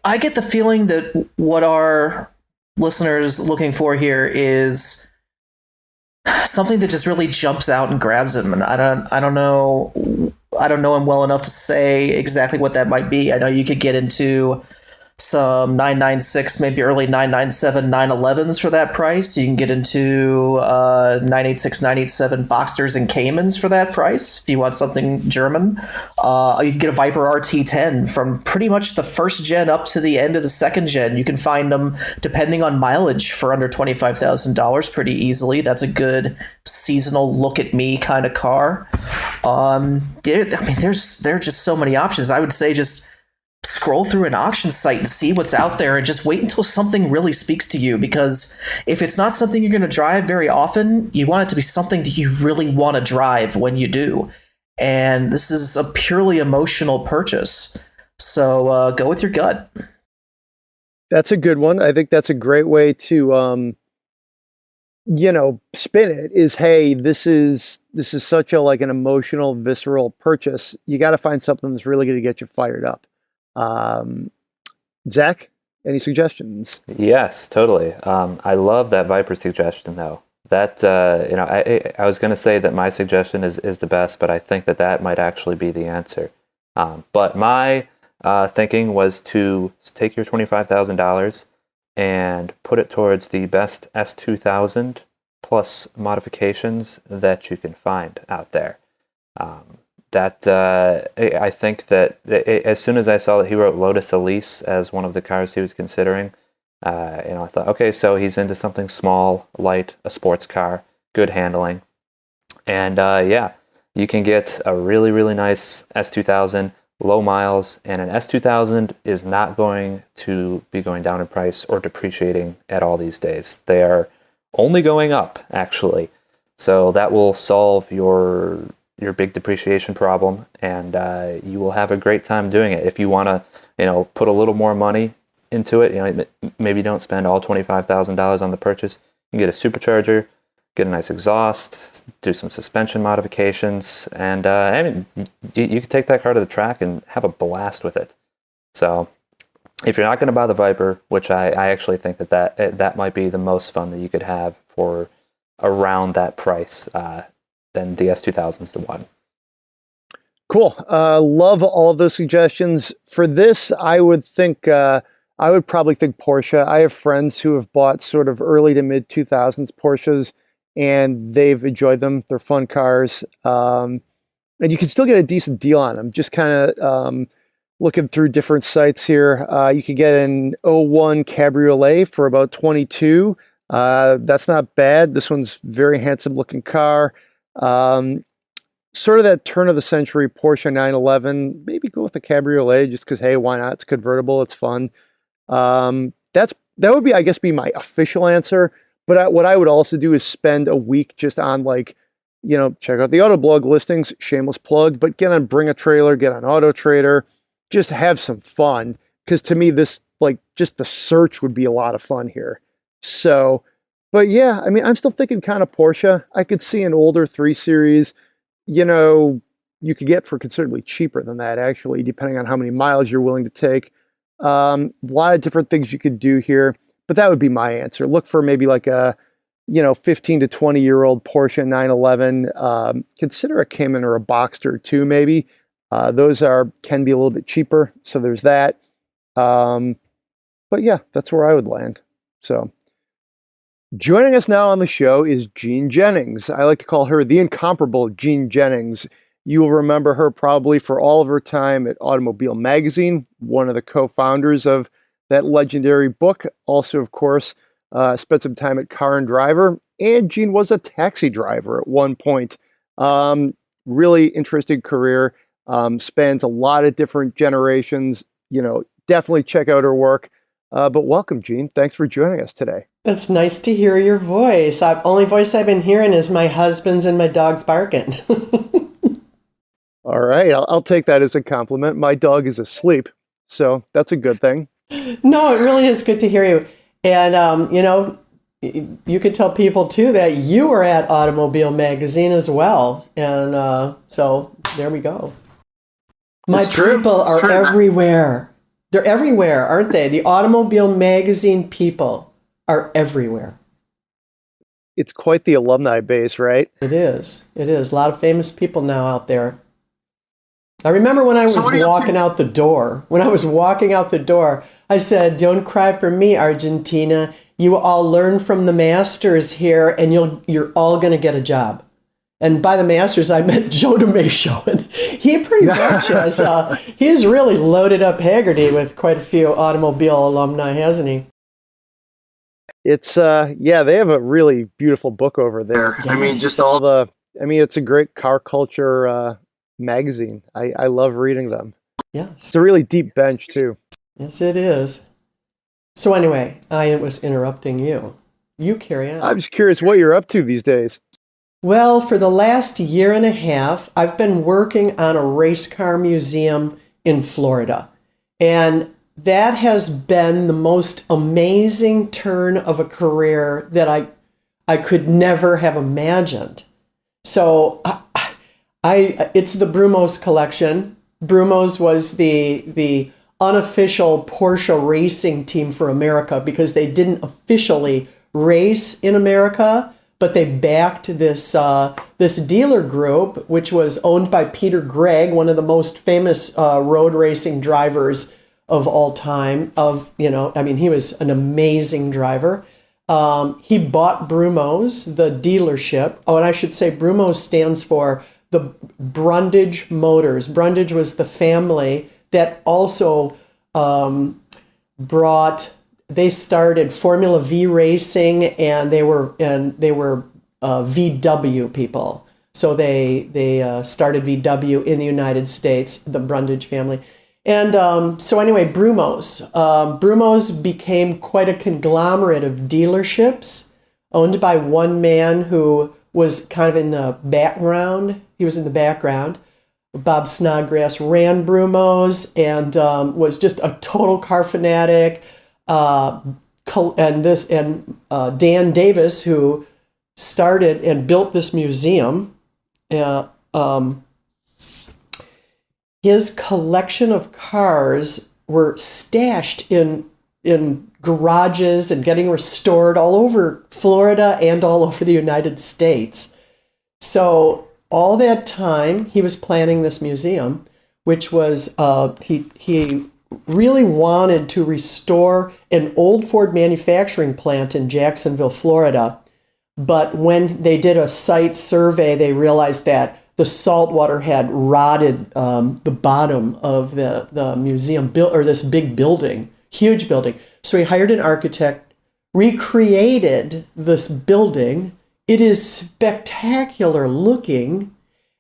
C: I get the feeling that what our listeners looking for here is something that just really jumps out and grabs them. And I don't know him well enough to say exactly what that might be. I know you could get into some 996, maybe early 997, 911s for that price. You can get into 986, 987 Boxsters and Caymans for that price if you want something German. You can get a Viper RT10 from pretty much the first gen up to the end of the second gen. You can find them, depending on mileage, for under $25,000 pretty easily. That's a good seasonal look at me kind of car. There are just so many options. I would say just scroll through an auction site and see what's out there and just wait until something really speaks to you, because if it's not something you're going to drive very often, you want it to be something that you really want to drive when you do. And this is a purely emotional purchase. So go with your gut.
A: That's a good one. I think that's a great way to, spin it is, hey, this is such an emotional, visceral purchase. You got to find something that's really going to get you fired up. Zach, any suggestions?
B: Yes, totally. I love that Viper suggestion, though. That I was going to say that my suggestion is the best, but I think that might actually be the answer. But my thinking was to take your $25,000 and put it towards the best S2000 plus modifications that you can find out there. I think that as soon as I saw that he wrote Lotus Elise as one of the cars he was considering, I thought, okay, so he's into something small, light, a sports car, good handling. And you can get a really, really nice S2000, low miles, and an S2000 is not going to be going down in price or depreciating at all these days. They are only going up, actually. So that will solve your big depreciation problem, and you will have a great time doing it. If you want to, put a little more money into it, maybe don't spend all $25,000 on the purchase. You can get a supercharger, get a nice exhaust, do some suspension modifications, and you can take that car to the track and have a blast with it. So if you're not going to buy the Viper, which I actually think that might be the most fun that you could have for around that price, then the S2000 is the one.
A: Cool. Love all of those suggestions. For this, I would probably think Porsche. I have friends who have bought sort of early to mid 2000s Porsches, and they've enjoyed them. They're fun cars. And you can still get a decent deal on them. Just kind of looking through different sites here. You could get an 01 Cabriolet for about 22. That's not bad. This one's very handsome looking car. Sort of that turn of the century Porsche 911. Maybe go with the Cabriolet just because, hey, why not? It's convertible. It's fun. That would be, I guess, be my official answer. But what I would also do is spend a week just on check out the Autoblog listings, shameless plug, but get on Bring a Trailer, get on Auto Trader, just have some fun. Because to me, this, just the search would be a lot of fun here. So, but yeah, I mean, I'm still thinking kind of Porsche. I could see an older 3 Series, you could get for considerably cheaper than that, actually, depending on how many miles you're willing to take. A lot of different things you could do here, but that would be my answer. Look for maybe a 15 to 20-year-old Porsche 911. Consider a Cayman or a Boxster too, maybe. Those can be a little bit cheaper, so there's that. But yeah, that's where I would land. So joining us now on the show is Jean Jennings. I like to call her the incomparable Jean Jennings. You will remember her probably for all of her time at Automobile Magazine, one of the co-founders of that legendary book. Also, of course, spent some time at Car and Driver, and Jean was a taxi driver at one point. Really interesting career, spans a lot of different generations. Definitely check out her work. But welcome, Jean. Thanks for joining us today.
D: It's nice to hear your voice. Only voice I've been hearing is my husband's and my dog's barking.
A: All right. I'll take that as a compliment. My dog is asleep, so that's a good thing.
D: No, it really is good to hear you. And, you could tell people too that you were at Automobile Magazine as well, and so there we go. My people are everywhere. They're everywhere, aren't they? The Automobile Magazine people are everywhere.
A: It's quite the alumni base, right?
D: It is. It is. A lot of famous people now out there. I remember when I was walking out the door. When I was walking out the door, I said, "Don't cry for me, Argentina. You all learn from the masters here, and you're all going to get a job." And by the masters, I meant Joe DeMaio. And he pretty much has, he's really loaded up Haggerty with quite a few automobile alumni, hasn't he?
A: It's, yeah, they have a really beautiful book over there.
D: Yes.
A: I mean, just all the, I mean, it's a great car culture magazine. I love reading them.
D: Yes.
A: It's a really deep bench, too.
D: Yes, it is. So anyway, I was interrupting you. You carry on.
A: I'm just curious what you're up to these days.
D: Well, for the last year and a half, I've been working on a race car museum in Florida. And that has been the most amazing turn of a career that I could never have imagined. So it's the Brumos Collection. Brumos was the unofficial Porsche racing team for America because they didn't officially race in America, but they backed this dealer group, which was owned by Peter Gregg, one of the most famous road racing drivers of all time. He was an amazing driver. He bought Brumos, the dealership. Oh, and I should say Brumos stands for the Brundage Motors. Brundage was the family that also they started Formula V racing, and they were VW people. So they started VW in the United States, the Brundage family. And so anyway, Brumos became quite a conglomerate of dealerships owned by one man who was kind of in the background. He was in the background. Bob Snodgrass ran Brumos and was just a total car fanatic. And Dan Davis, who started and built this museum, his collection of cars were stashed in garages and getting restored all over Florida and all over the United States. So all that time he was planning this museum, which was he really wanted to restore an old Ford manufacturing plant in Jacksonville, Florida. But when they did a site survey, they realized that the salt water had rotted the bottom of the museum, or this big building, huge building. So he hired an architect, recreated this building. It is spectacular looking.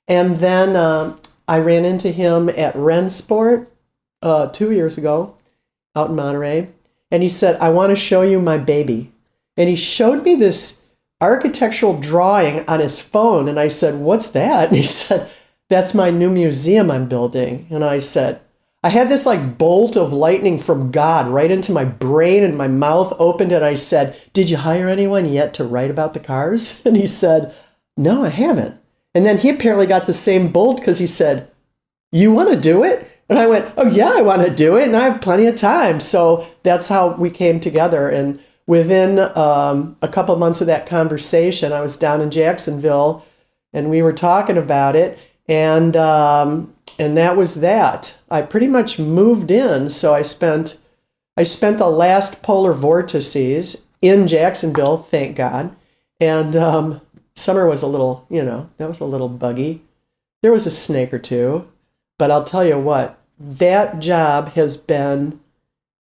D: And then I ran into him at Rensport 2 years ago out in Monterey. And he said, "I want to show you my baby." And he showed me this architectural drawing on his phone. And I said, "What's that?" And he said, "That's my new museum I'm building." And I said, I had this like bolt of lightning from God right into my brain, and my mouth opened, and I said, "Did you hire anyone yet to write about the cars?" And he said, "No, I haven't." And then he apparently got the same bolt because he said, "You want to do it?" And I went, "Oh yeah, I want to do it, and I have plenty of time." So that's how we came together. And within a couple of months of that conversation, I was down in Jacksonville, and we were talking about it, and that was that. I pretty much moved in, so I spent the last polar vortices in Jacksonville, thank God. And summer was a little, that was a little buggy. There was a snake or two, but I'll tell you what, that job has been.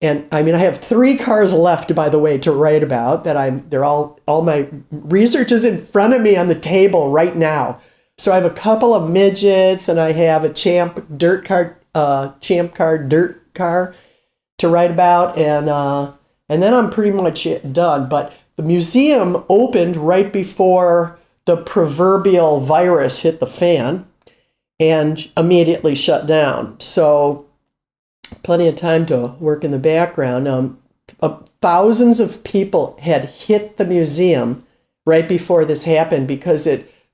D: And I mean, I have 3 cars left, by the way, to write about. They're all my research is in front of me on the table right now. So I have a couple of midgets, and I have a champ car dirt car to write about, and then I'm pretty much done. But the museum opened right before the proverbial virus hit the fan, and immediately shut down. So plenty of time to work in the background. thousands of people had hit the museum right before this happened because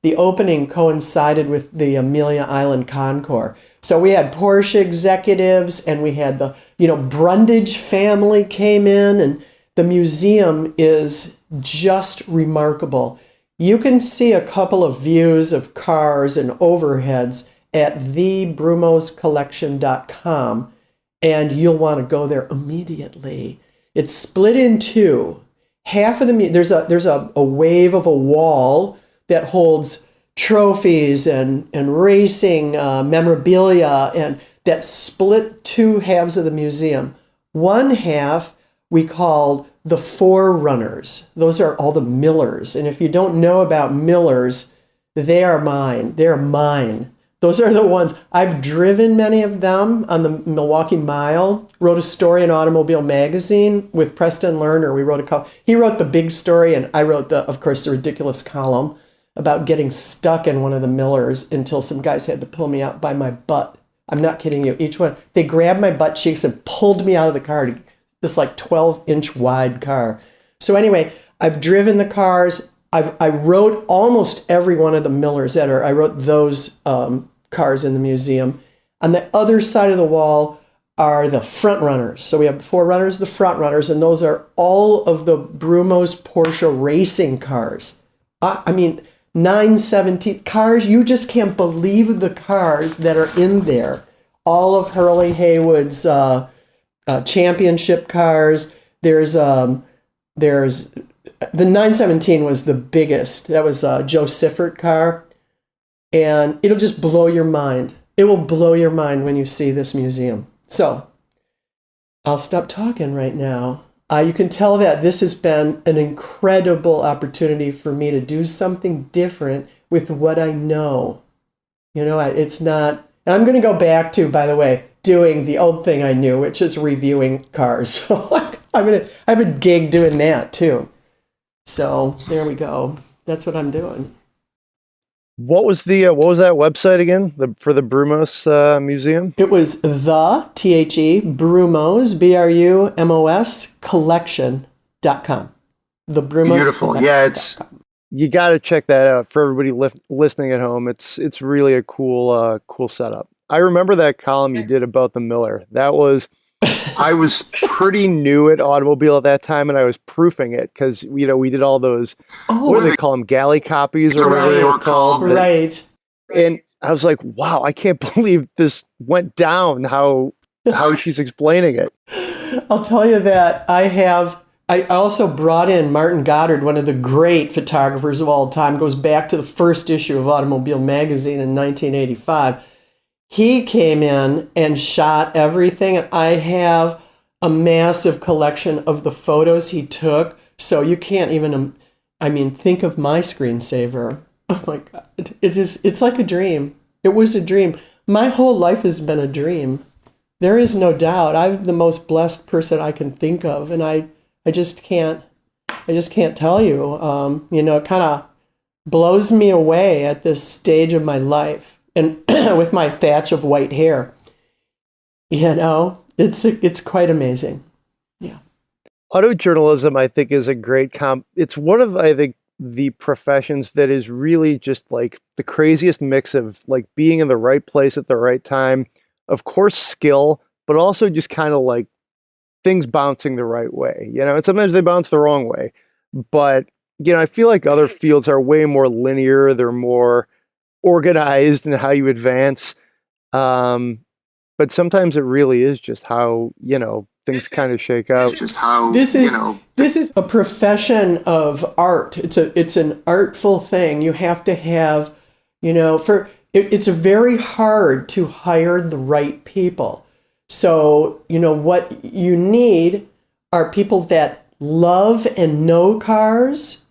D: the opening coincided with the Amelia Island Concours. So we had Porsche executives, and we had the, Brundage family came in, and the museum is just remarkable. You can see a couple of views of cars and overheads at thebrumoscollection.com, and you'll want to go there immediately. It's split in two. Half of the there's a wave of a wall that holds trophies and racing memorabilia, and that split two halves of the museum. One half we called the Forerunners. Those are all the Millers. And if you don't know about Millers, they are mine. They're mine. Those are the ones. I've driven many of them on the Milwaukee Mile, wrote a story in Automobile Magazine with Preston Lerner. He wrote the big story, and I wrote the ridiculous column about getting stuck in one of the Millers until some guys had to pull me out by my butt. I'm not kidding you. Each one, they grabbed my butt cheeks and pulled me out of the car, this like 12-inch wide car. So anyway, I've driven the cars. I wrote almost every one of the Millers I wrote those cars in the museum. On the other side of the wall are the front runners. So we have the Forerunners, the front runners, and those are all of the Brumos Porsche racing cars. 917 cars. You just can't believe the cars that are in there. All of Hurley Haywood's championship cars. There's the 917 was the biggest. That was a Joe Siffert car. And it'll just blow your mind. It will blow your mind when you see this museum. So I'll stop talking right now. You can tell that this has been an incredible opportunity for me to do something different with what I know. It's not, and I'm going to go back to, by the way, doing the old thing I knew, which is reviewing cars. So I have a gig doing that too. So there we go. That's what I'm doing.
A: What was that website again? For the Brumos Museum?
D: It was Brumos, BRUMOS collection.com. The Brumos.
E: Beautiful. Yeah,
A: you got to check that out for everybody listening at home. It's really a cool setup. I remember that column you did about the Miller. I was pretty new at automobile at that time, and I was proofing it because we did all those. What do they call them? Galley copies or whatever they were called.
D: Right.
A: And I was like, wow, I can't believe this went down. How she's explaining it.
D: I'll tell you that I also brought in Martin Goddard, one of the great photographers of all time. Goes back to the first issue of Automobile Magazine in 1985. He came in and shot everything, and I have a massive collection of the photos he took. So you can't even, think of my screensaver. Oh my God. It's like a dream. It was a dream. My whole life has been a dream. There is no doubt. I'm the most blessed person I can think of, and I just can't tell you. It kind of blows me away at this stage of my life. And with my thatch of white hair, it's quite amazing. Yeah.
A: Autojournalism, I think, is a great it's one of, I think, the professions that is really just like the craziest mix of like being in the right place at the right time, of course, skill, but also just kind of like things bouncing the right way, and sometimes they bounce the wrong way. But, I feel like other fields are way more linear. They're more organized in how you advance. But sometimes it really is just how, things kind of shake out.
E: It's just how,
D: this is a profession of art. It's an artful thing. You have to have, it's very hard to hire the right people. So, what you need are people that love and know cars,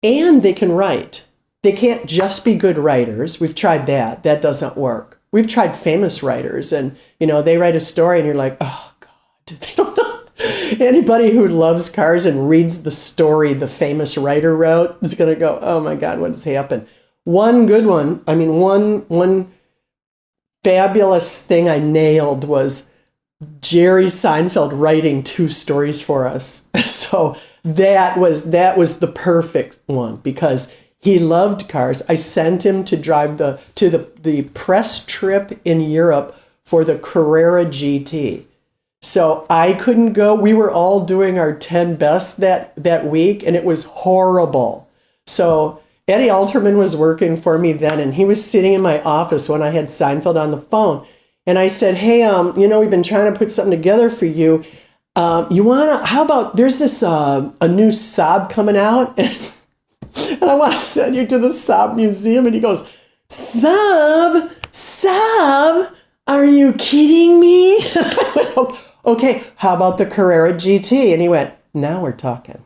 D: and they can write. They can't just be good writers. We've tried that. That doesn't work. We've tried famous writers, and, they write a story and you're like, oh God, they don't know. Anybody who loves cars and reads the story the famous writer wrote is going to go, oh my God, what has happened? One good one, one fabulous thing I nailed was Jerry Seinfeld writing 2 stories for us. So that was the perfect one because he loved cars. I sent him to drive the press trip in Europe for the Carrera GT. So I couldn't go. We were all doing our 10 best that week, and it was horrible. So Eddie Alterman was working for me then, and he was sitting in my office when I had Seinfeld on the phone. And I said, hey, we've been trying to put something together for you. How about, there's this, a new Saab coming out, and I want to send you to the Saab Museum. And he goes, Saab? Are you kidding me? I went, okay, how about the Carrera GT? And he went, now we're talking.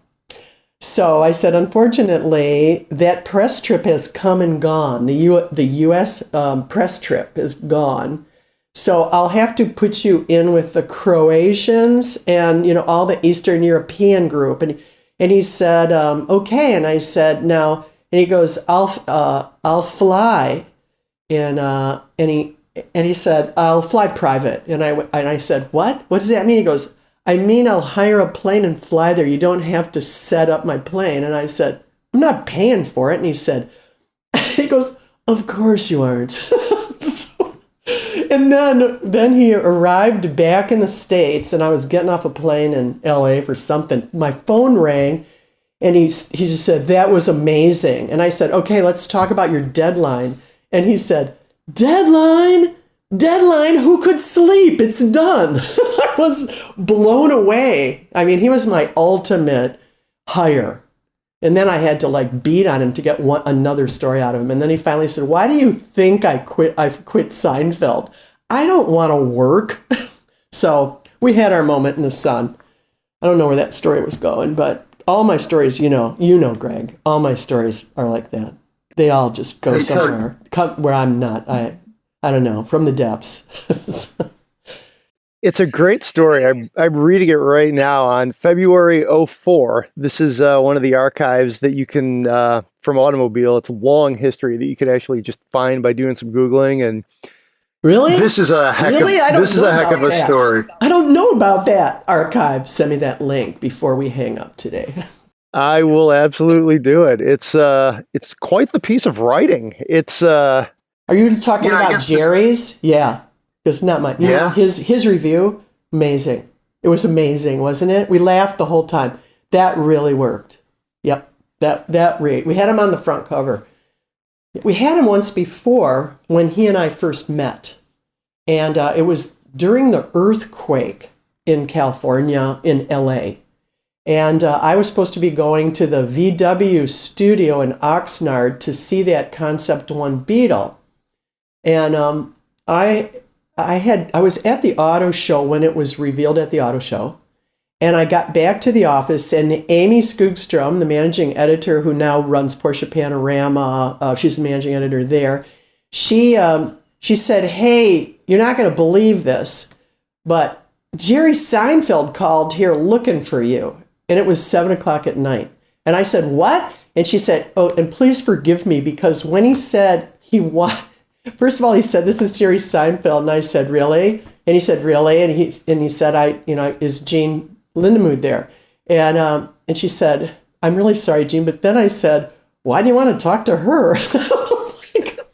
D: So I said, unfortunately, that press trip has come and gone. The U.S. Press trip is gone. So I'll have to put you in with the Croatians and, all the Eastern European group. And he said, okay. And I said, no. And he goes, I'll fly. And he said, I'll fly private. And I said, what? What does that mean? He goes, I mean, I'll hire a plane and fly there. You don't have to set up my plane. And I said, I'm not paying for it. And he goes, of course you aren't. And then he arrived back in the States, and I was getting off a plane in LA for something. My phone rang, and he just said, that was amazing. And I said, okay, let's talk about your deadline. And he said, deadline? Who could sleep? It's done. I was blown away. I mean, he was my ultimate hire. And then I had to beat on him to get another story out of him. And then he finally said, why do you think I've quit Seinfeld? I don't want to work. So we had our moment in the sun. I don't know where that story was going, but all my stories, you know, Greg, all my stories are like that. They all just go somewhere where I'm not. I don't know, from the depths.
A: It's a great story. I'm reading it right now on February 04. This is one of the archives that you can, from Automobile. It's a long history that you can actually just find by doing some Googling. And
D: really?
A: This is a heck of a story.
D: I don't know about that archive. Send me that link before we hang up today.
A: I will absolutely do it. It's quite the piece of writing. Are
D: you talking about Jerry's? Yeah. It's not my his review, amazing. It was amazing, wasn't it? We laughed the whole time. That really worked. Yep. That we had him on the front cover. We had him once before when he and I first met. And it was during the earthquake in California, in LA. And I was supposed to be going to the VW studio in Oxnard to see that Concept 1 Beetle. And I was at the auto show when it was revealed at the auto show, and I got back to the office, and Amy Skogstrom, the managing editor who now runs Porsche Panorama, she's the managing editor there, she said, hey, you're not going to believe this, but Jerry Seinfeld called here looking for you, and it was 7:00 at night. And I said, what? And she said, oh, and please forgive me, because when he said first of all, he said, this is Jerry Seinfeld. And I said, really? And he said, really? And he said, is Jean Lindemood there? And she said, I'm really sorry, Jean. But then I said, why do you want to talk to her?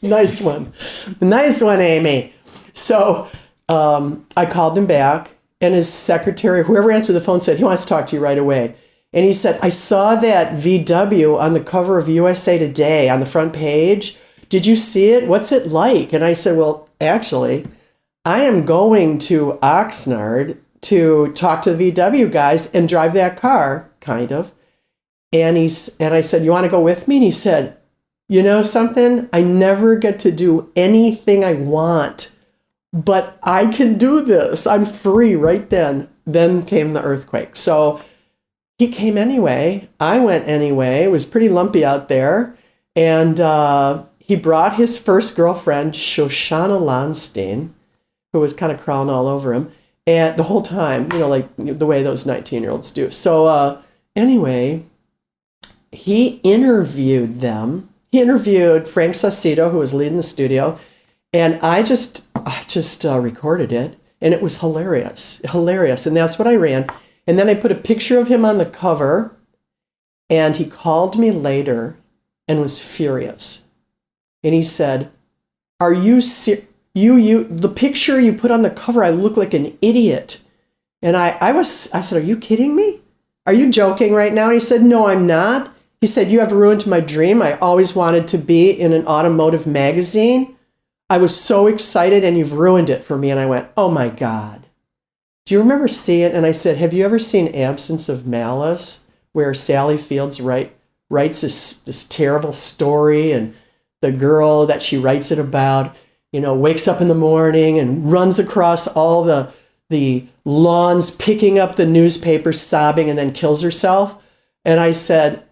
D: Nice one. Nice one, Amy. So I called him back, and his secretary, whoever answered the phone, said, he wants to talk to you right away. And he said, I saw that VW on the cover of USA Today on the front page. Did you see it? What's it like? And I said, well, actually, I am going to Oxnard to talk to the VW guys and drive that car, kind of. And I said, you want to go with me? And he said, you know something? I never get to do anything I want, but I can do this. I'm free right then. Then came the earthquake. So he came anyway. I went anyway. It was pretty lumpy out there. And he brought his first girlfriend, Shoshana Lonstein, who was kind of crawling all over him, and the whole time, like the way those 19-year-olds do. So anyway, he interviewed them. He interviewed Frank Saucedo, who was leading the studio, and I just recorded it. And it was hilarious. And that's what I ran. And then I put a picture of him on the cover, and he called me later and was furious. And he said, "Are you the picture you put on the cover, I look like an idiot." And I said, "Are you kidding me? Are you joking right now?" And he said, "No, I'm not." He said, "You have ruined my dream. I always wanted to be in an automotive magazine. I was so excited, and you've ruined it for me." And I went, "Oh my God. Do you remember seeing it?" And I said, "Have you ever seen Absence of Malice, where Sally Fields writes this terrible story, and the girl that she writes it about, wakes up in the morning and runs across all the lawns, picking up the newspaper, sobbing, and then kills herself?" And I said,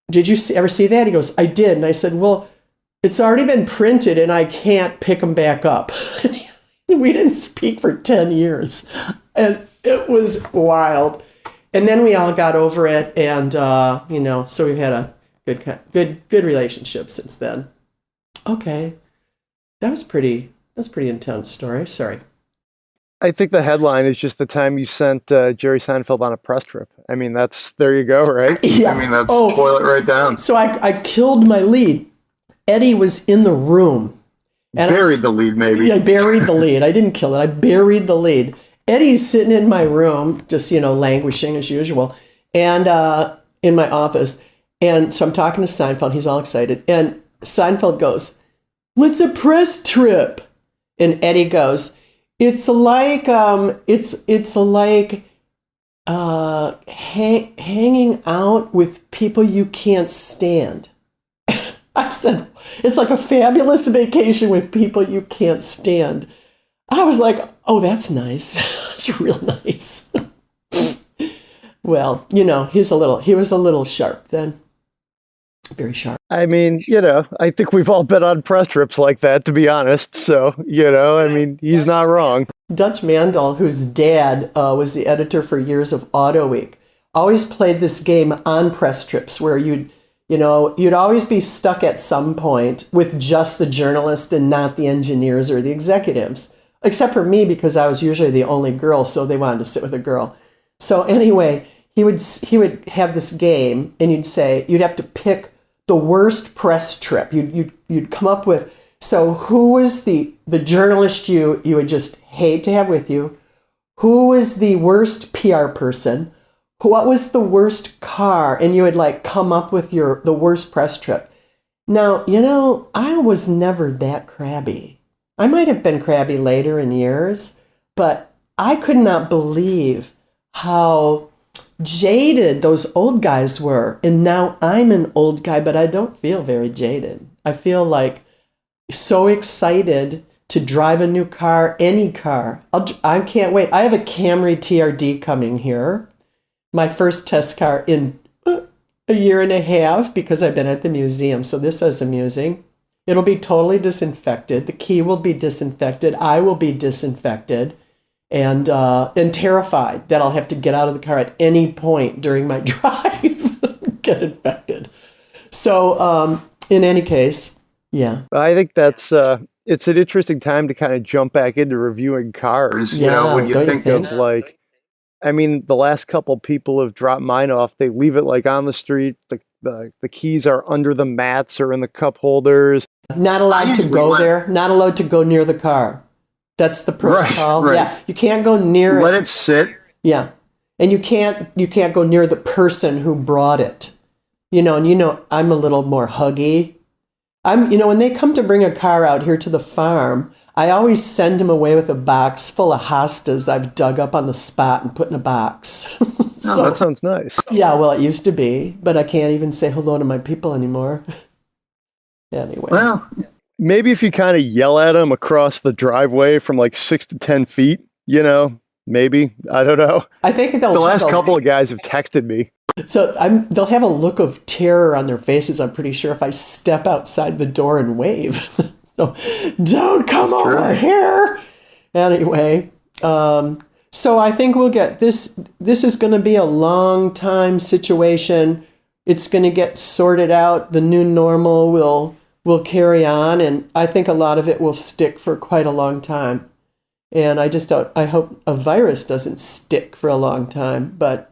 D: "Did you ever see that?" He goes, "I did." And I said, "Well, it's already been printed and I can't pick them back up." We didn't speak for 10 years. And it was wild. And then we all got over it. And, so we've had a good relationship since then. Okay. That was pretty intense story. Sorry.
A: I think the headline is just the time you sent Jerry Seinfeld on a press trip. I mean, there you go, right?
D: Yeah.
A: I mean, boil it right down.
D: So I killed my lead. Eddie was in the room. And
A: buried the lead, maybe.
D: Yeah, I buried the lead. I didn't kill it. I buried the lead. Eddie's sitting in my room, just, languishing as usual, and in my office. And so I'm talking to Seinfeld. He's all excited. And Seinfeld goes, "What's a press trip?" And Eddie goes, It's like hanging out with people you can't stand." I said, "It's like a fabulous vacation with people you can't stand." I was like, "Oh, that's nice." That's real nice. Well, he was a little sharp then. Very sharp.
A: I mean, I think we've all been on press trips like that, to be honest. So, I mean, he's not wrong.
D: Dutch Mandel, whose dad was the editor for years of Auto Week, always played this game on press trips where you'd always be stuck at some point with just the journalist and not the engineers or the executives, except for me because I was usually the only girl, so they wanted to sit with a girl. So anyway, he would have this game, and you'd have to pick the worst press trip. You'd come up with, so who was the journalist you would just hate to have with you? Who was the worst PR person? What was the worst car? And you would come up with the worst press trip. Now, I was never that crabby. I might have been crabby later in years, but I could not believe how jaded those old guys were. And now I'm an old guy, but I don't feel very jaded. I feel so excited to drive a new car, any car. I can't wait. I have a Camry TRD coming here. My first test car in a year and a half because I've been at the museum. So this is amusing. It'll be totally disinfected. The key will be disinfected. I will be disinfected. And terrified that I'll have to get out of the car at any point during my drive, get infected. So in any case, yeah.
A: I think that's it's an interesting time to kind of jump back into reviewing cars. When you think of the last couple people have dropped mine off. They leave it on the street. The keys are under the mats or in the cup holders.
D: Not allowed to go there. Not allowed to go near the car. That's the protocol.
A: Right.
D: Yeah, you can't go near it.
A: Let it sit.
D: Yeah, and you can't go near the person who brought it. And I'm a little more huggy. When they come to bring a car out here to the farm, I always send them away with a box full of hostas I've dug up on the spot and put in a box.
A: So, that sounds nice.
D: Yeah, well, it used to be, but I can't even say hello to my people anymore. Anyway.
A: Well, maybe if you kind of yell at them across the driveway from 6 to 10 feet, maybe. I don't know.
D: I think the
A: last couple of guys have texted me.
D: So they'll have a look of terror on their faces, I'm pretty sure, if I step outside the door and wave. So, don't come over here. Anyway, so I think we'll get this. This is going to be a long time situation. It's going to get sorted out. The new normal will carry on, and I think a lot of it will stick for quite a long time. And I hope a virus doesn't stick for a long time. But,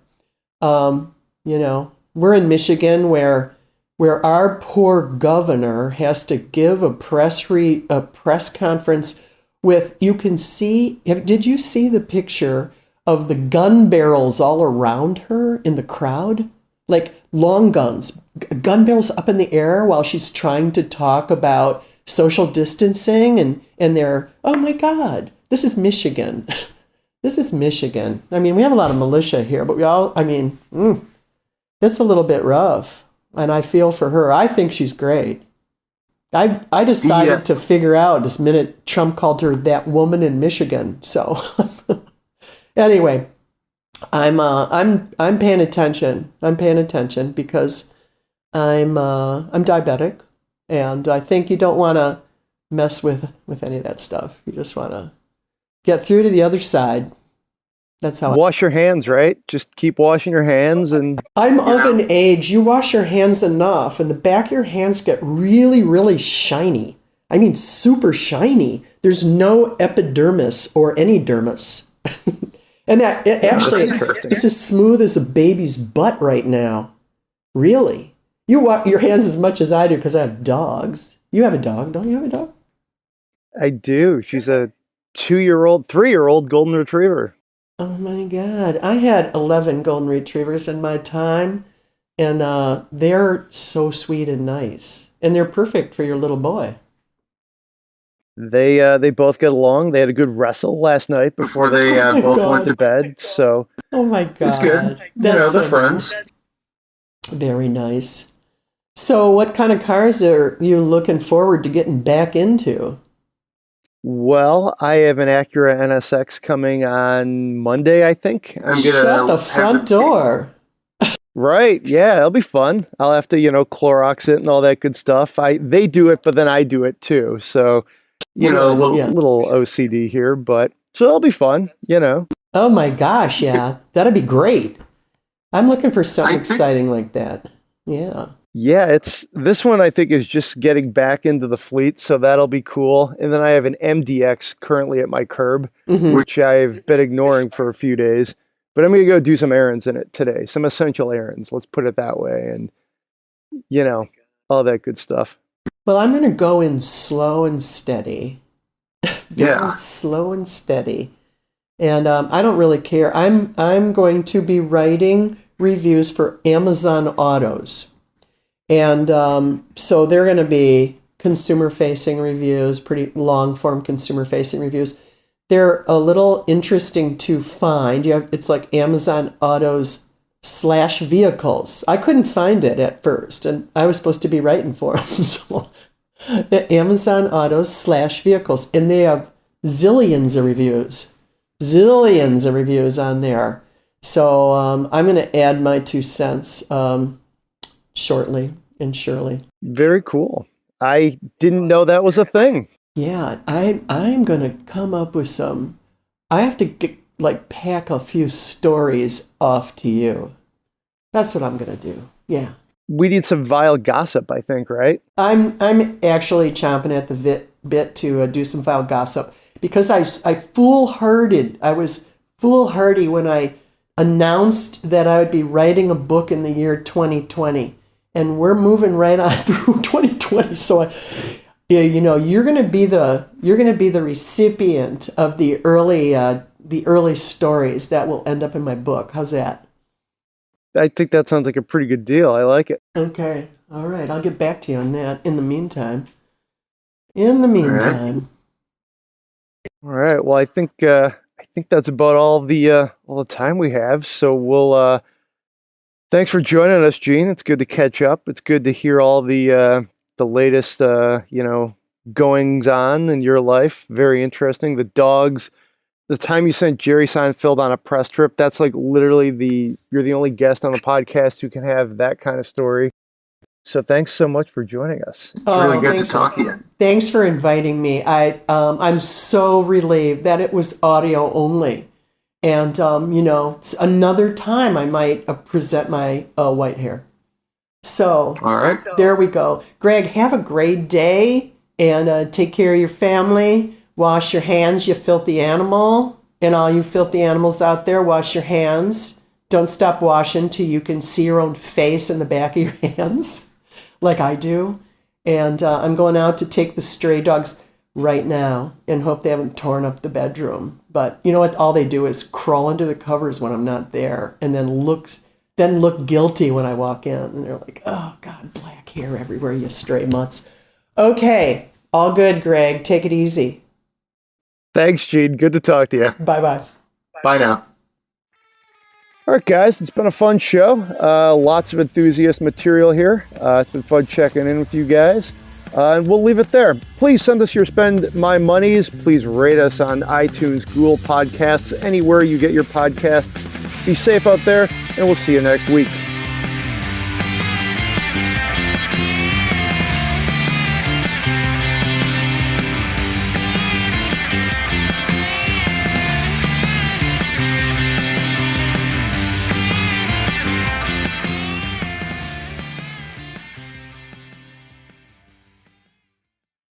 D: we're in Michigan where our poor governor has to give a press conference with, you can see, did you see the picture of the gun barrels all around her in the crowd? Like long gun barrels up in the air while she's trying to talk about social distancing and they're, oh my God, this is Michigan. This is Michigan. I mean, we have a lot of militia here, but it's a little bit rough. And I feel for her. I think she's great. I decided to figure out this minute Trump called her that woman in Michigan. So anyway, I'm paying attention. I'm paying attention because I'm diabetic, and I think you don't want to mess with any of that stuff. You just want to get through to the other side. That's how.
A: Wash your hands, right? Just keep washing your hands, and
D: I'm of an age. You wash your hands enough, and the back of your hands get really, really shiny. I mean, super shiny. There's no epidermis or any dermis. And that it's as smooth as a baby's butt right now. Really? You wash your hands as much as I do because I have dogs. You have a dog, don't you have a dog?
A: I do. She's a 3-year-old golden retriever.
D: Oh my God. I had 11 golden retrievers in my time, and they're so sweet and nice. And they're perfect for your little boy.
A: They both get along. They had a good wrestle last night before they both went to bed. So
D: oh my God.
A: It's good. They're friends.
D: Very nice. So what kind of cars are you looking forward to getting back into?
A: Well, I have an Acura Nsx coming on Monday, I think.
D: Shut the front door.
A: Right. Yeah, it'll be fun. I'll have to, Clorox it and all that good stuff. They do it, but then I do it too. So, little OCD here, but so it'll be fun,
D: Oh my gosh, yeah. That'd be great. I'm looking for something exciting like that. Yeah.
A: Yeah, this one I think is just getting back into the fleet, so that'll be cool. And then I have an MDX currently at my curb, which I've been ignoring for a few days. But I'm going to go do some errands in it today, some essential errands, let's put it that way. And, all that good stuff.
D: Well, I'm going to go in slow and steady.
A: Yeah.
D: Slow and steady. And I don't really care. I'm going to be writing reviews for Amazon Autos. And so they're going to be consumer-facing reviews, pretty long-form consumer-facing reviews. They're a little interesting to find. It's like Amazon Autos /vehicles. I couldn't find it at first, and I was supposed to be writing for them. So Amazon Autos /vehicles, and they have zillions of reviews on there. So I'm going to add my 2 cents shortly and surely.
A: Very cool. I didn't know that was a thing.
D: Yeah, I'm going to come up with some. I have to pack a few stories off to you. That's what I'm going to do. Yeah.
A: We need some vile gossip, I think, right?
D: I'm actually chomping at the bit to do some vile gossip because I was foolhardy when I announced that I would be writing a book in the year 2020, and we're moving right on through 2020. So, you're going to be the recipient of the early stories that will end up in my book. How's that?
A: I think that sounds like a pretty good deal. I like it.
D: Okay. All right. I'll get back to you on that. In the meantime.
A: All right. Well, I think that's about all the time we have. So we'll thanks for joining us, Jean. It's good to catch up. It's good to hear all the latest goings on in your life. Very interesting. The dogs. The time you sent Jerry Seinfeld on a press trip, that's like literally you're the only guest on the podcast who can have that kind of story. So thanks so much for joining us.
E: It's really good to talk to you.
D: Thanks for inviting me. I'm so relieved that it was audio only. And, another time I might present my white hair. So
E: all right,
D: there we go. Greg, have a great day and take care of your family. Wash your hands, you filthy animal. And all you filthy animals out there, wash your hands. Don't stop washing till you can see your own face in the back of your hands, like I do. And I'm going out to take the stray dogs right now and hope they haven't torn up the bedroom. But you know what? All they do is crawl under the covers when I'm not there, and then look guilty when I walk in. And they're like, oh, God, black hair everywhere, you stray mutts. Okay, all good, Greg. Take it easy.
A: Thanks, Gene. Good to talk to you.
D: Bye-bye.
A: Bye now. All right, guys, it's been a fun show. Lots of enthusiast material here. It's been fun checking in with you guys. And we'll leave it there. Please send us your Spend My Monies. Please rate us on iTunes, Google Podcasts, anywhere you get your podcasts. Be safe out there, and we'll see you next week.